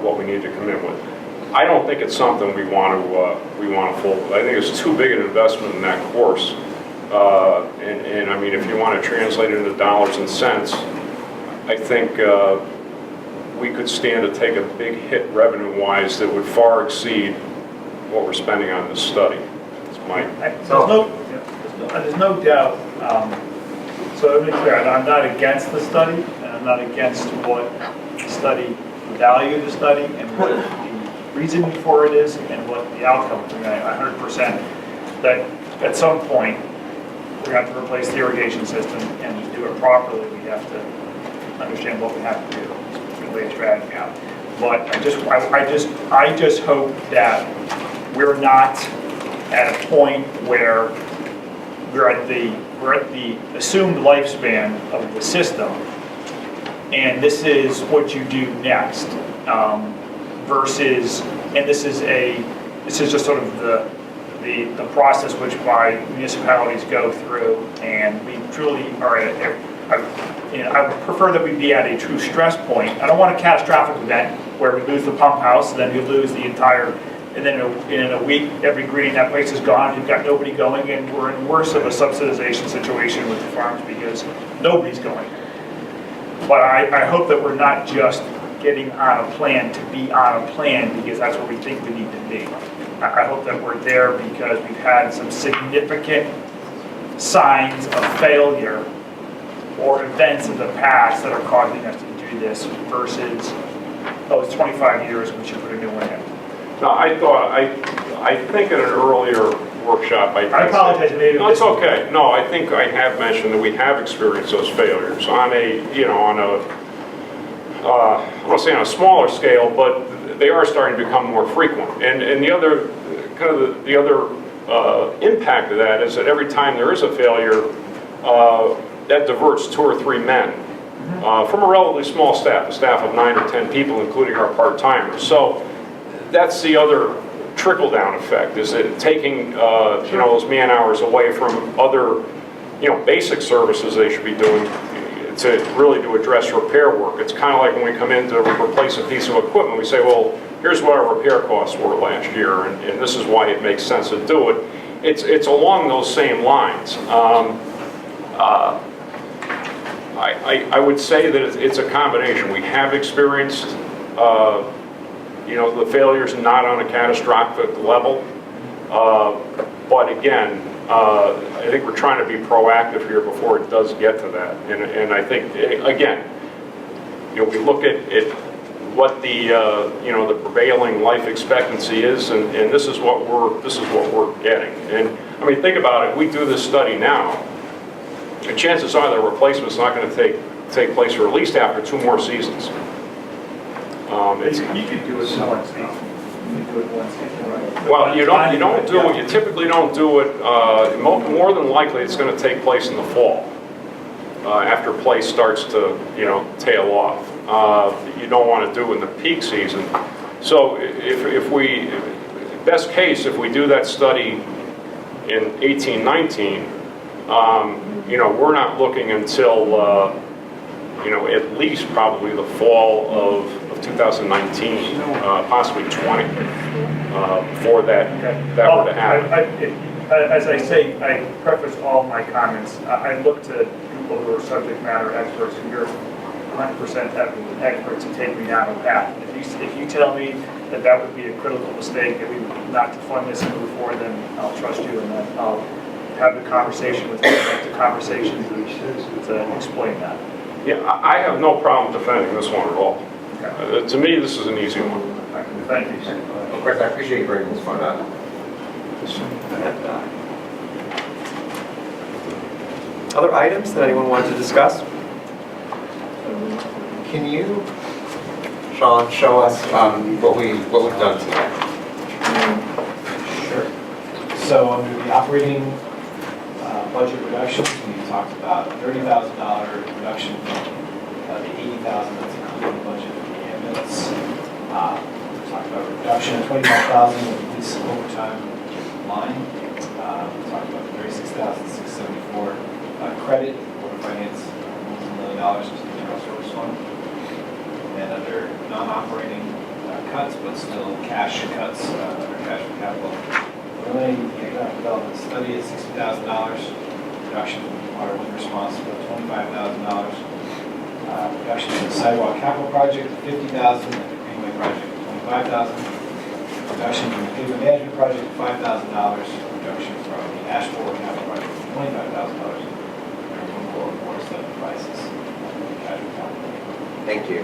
what we need to come in with. I don't think it's something we want to fool with. I think it's too big an investment in that course. And I mean, if you want to translate it into dollars and cents, I think we could stand to take a big hit revenue-wise that would far exceed what we're spending on this study. It's my... There's no doubt. So let me be clear, I'm not against the study, and I'm not against what the study, the value of the study, and what the reasoning for it is, and what the outcome is. 100% that at some point we're going to have to replace the irrigation system, and to do it properly, we have to understand what we have to do. It's really a strategy out. But I just hope that we're not at a point where we're at the assumed lifespan of the system, and this is what you do next, versus, and this is just sort of the process which my municipalities go through, and we truly are at I would prefer that we be at a true stress point. I don't want a catastrophic event where we lose the pump house and then we lose the entire, and then in a week, every green in that place is gone, you've got nobody going, and we're in worse of a subsidization situation with the farms because nobody's going. But I hope that we're not just getting on a plan to be on a plan because that's what we think we need to be. I hope that we're there because we've had some significant signs of failure or events in the past that are causing us to do this versus, it's 25 years, we should put a new one in. No, I think in an earlier workshop, I apologize, maybe. No, it's okay. No, I think I have mentioned that we have experienced those failures on I want to say on a smaller scale, but they are starting to become more frequent. And the other, the other impact of that is that every time there is a failure, that diverts 2 or 3 men from a relatively small staff, a staff of 9 or 10 people, including our part-timers. So that's the other trickle-down effect, is that taking those man-hours away from other basic services they should be doing to really to address repair work. It's kind of like when we come in to replace a piece of equipment, we say, well, here's what our repair costs were last year, and this is why it makes sense to do it. It's along those same lines. I would say that it's a combination. We have experienced the failures not on a catastrophic level, but again, I think we're trying to be proactive here before it does get to that. And I think, again, we look at what the the prevailing life expectancy is, and this is what we're getting. And I mean, think about it. We do this study now, and chances are the replacement's not going to take place for at least after 2 more seasons. You could do it once. You could do it once, right? Well, you typically don't do it. More than likely, it's going to take place in the fall after play starts to tail off. You don't want to do it in the peak season. So if we best case, if we do that study in 18, 19, we're not looking until, at least probably the fall of 2019, possibly 20, before that were to happen. As I say, I preface all my comments, I look to people who are subject matter experts, and you're 100% experts to take me down a path. If you tell me that that would be a critical mistake, that we would not to fund this and move forward, then I'll trust you, and then I'll have the conversation with you, the conversation to explain that. Yeah, I have no problem defending this one at all. Okay. To me, this is an easy one. Thank you. Of course, I appreciate you bringing this one up. Other items that anyone wanted to discuss? Can you, Sean, show us what we've done tonight? Sure. So under the operating budget reductions, we talked about a $30,000 reduction from the $80,000 that's included in the budget for the ambulance. We talked about a reduction of $25,000 in the police overtime line. We talked about the $36,674 credit for finance, $1 million to the general service fund. And under non-operating cuts, but still cash cuts under cash for capital. Eliminating the economic development study at $60,000. Reduction in water wind response for $25,000. Reduction in the sidewalk capital project to $50,000 and the Greenway project to $25,000. Reduction in the paving management project to $5,000. Reduction from the asphalt capital project to $25,000. Thank you.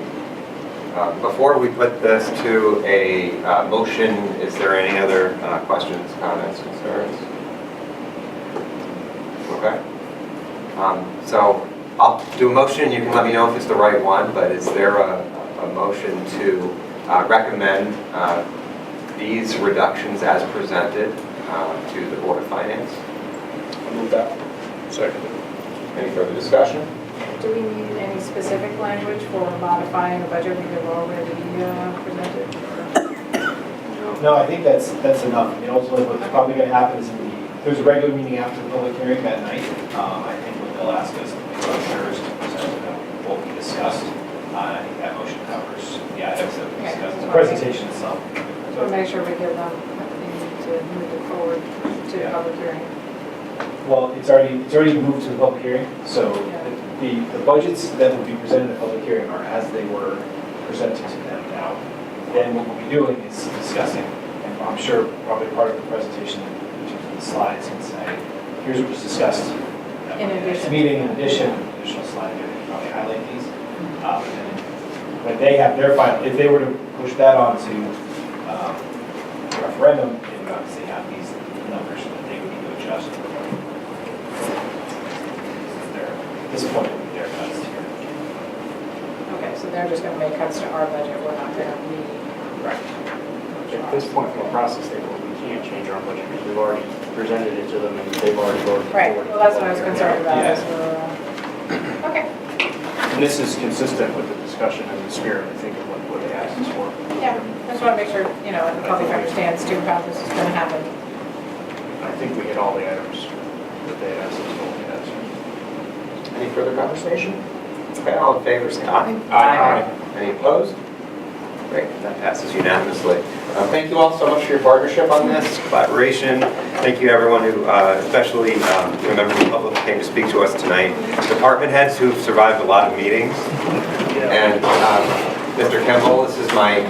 Before we put this to a motion, is there any other questions, comments, concerns? Okay. So I'll do a motion. You can let me know if it's the right one, but is there a motion to recommend these reductions as presented to the Board of Finance? I'll move that. Second. Any further discussion? Do we need any specific language for modifying a budget we have already presented? No, I think that's enough. I mean, ultimately, what's probably going to happen is there's a regular meeting after the public hearing that night. I think what they'll ask us to make sure is to present what we discussed. And I think that motion covers the items that we discussed. The presentation itself. So we'll make sure we give them what they need to move it forward to the public hearing. Well, it's already moved to the public hearing, so the budgets that will be presented at the public hearing are as they were presented to them now. Then what we'll be doing is discussing, and I'm sure probably part of the presentation in terms of the slides can say, here's what was discussed In addition. meeting. In addition, additional slide, they can probably highlight these. And when they have their final, if they were to push that on to referendum, they would obviously have these numbers that they would need to adjust. At this point, it would be their cuts here. Okay, so they're just going to make cuts to our budget. We're not going to Right. At this point in the process, we can't change our budget because we've already presented it to them and they've already voted. Right, well, that's what I was concerned about. Yeah. Is we're, okay. And this is consistent with the discussion and the spirit, I think, of what they asked us for. Yeah, I just want to make sure, the public understands too how this is going to happen. I think we hit all the items that they asked us to. Any further conversation? Okay, all in favor, say aye. Aye. Any opposed? Great, that passes unanimously. Thank you all so much for your partnership on this, collaboration. Thank you everyone who, especially members of the public who came to speak to us tonight. Department heads who've survived a lot of meetings. And Mr. Kemble, this is my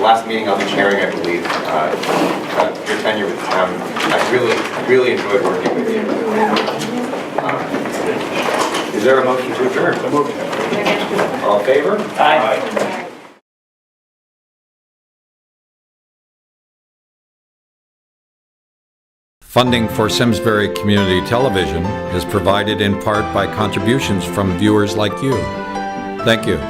last meeting I'll be chairing, I believe, your tenure with the town. I really enjoyed working with you. Is there a motion to adjourn? All in favor? Aye. Funding for Simsbury Community Television is provided in part by contributions from viewers like you. Thank you.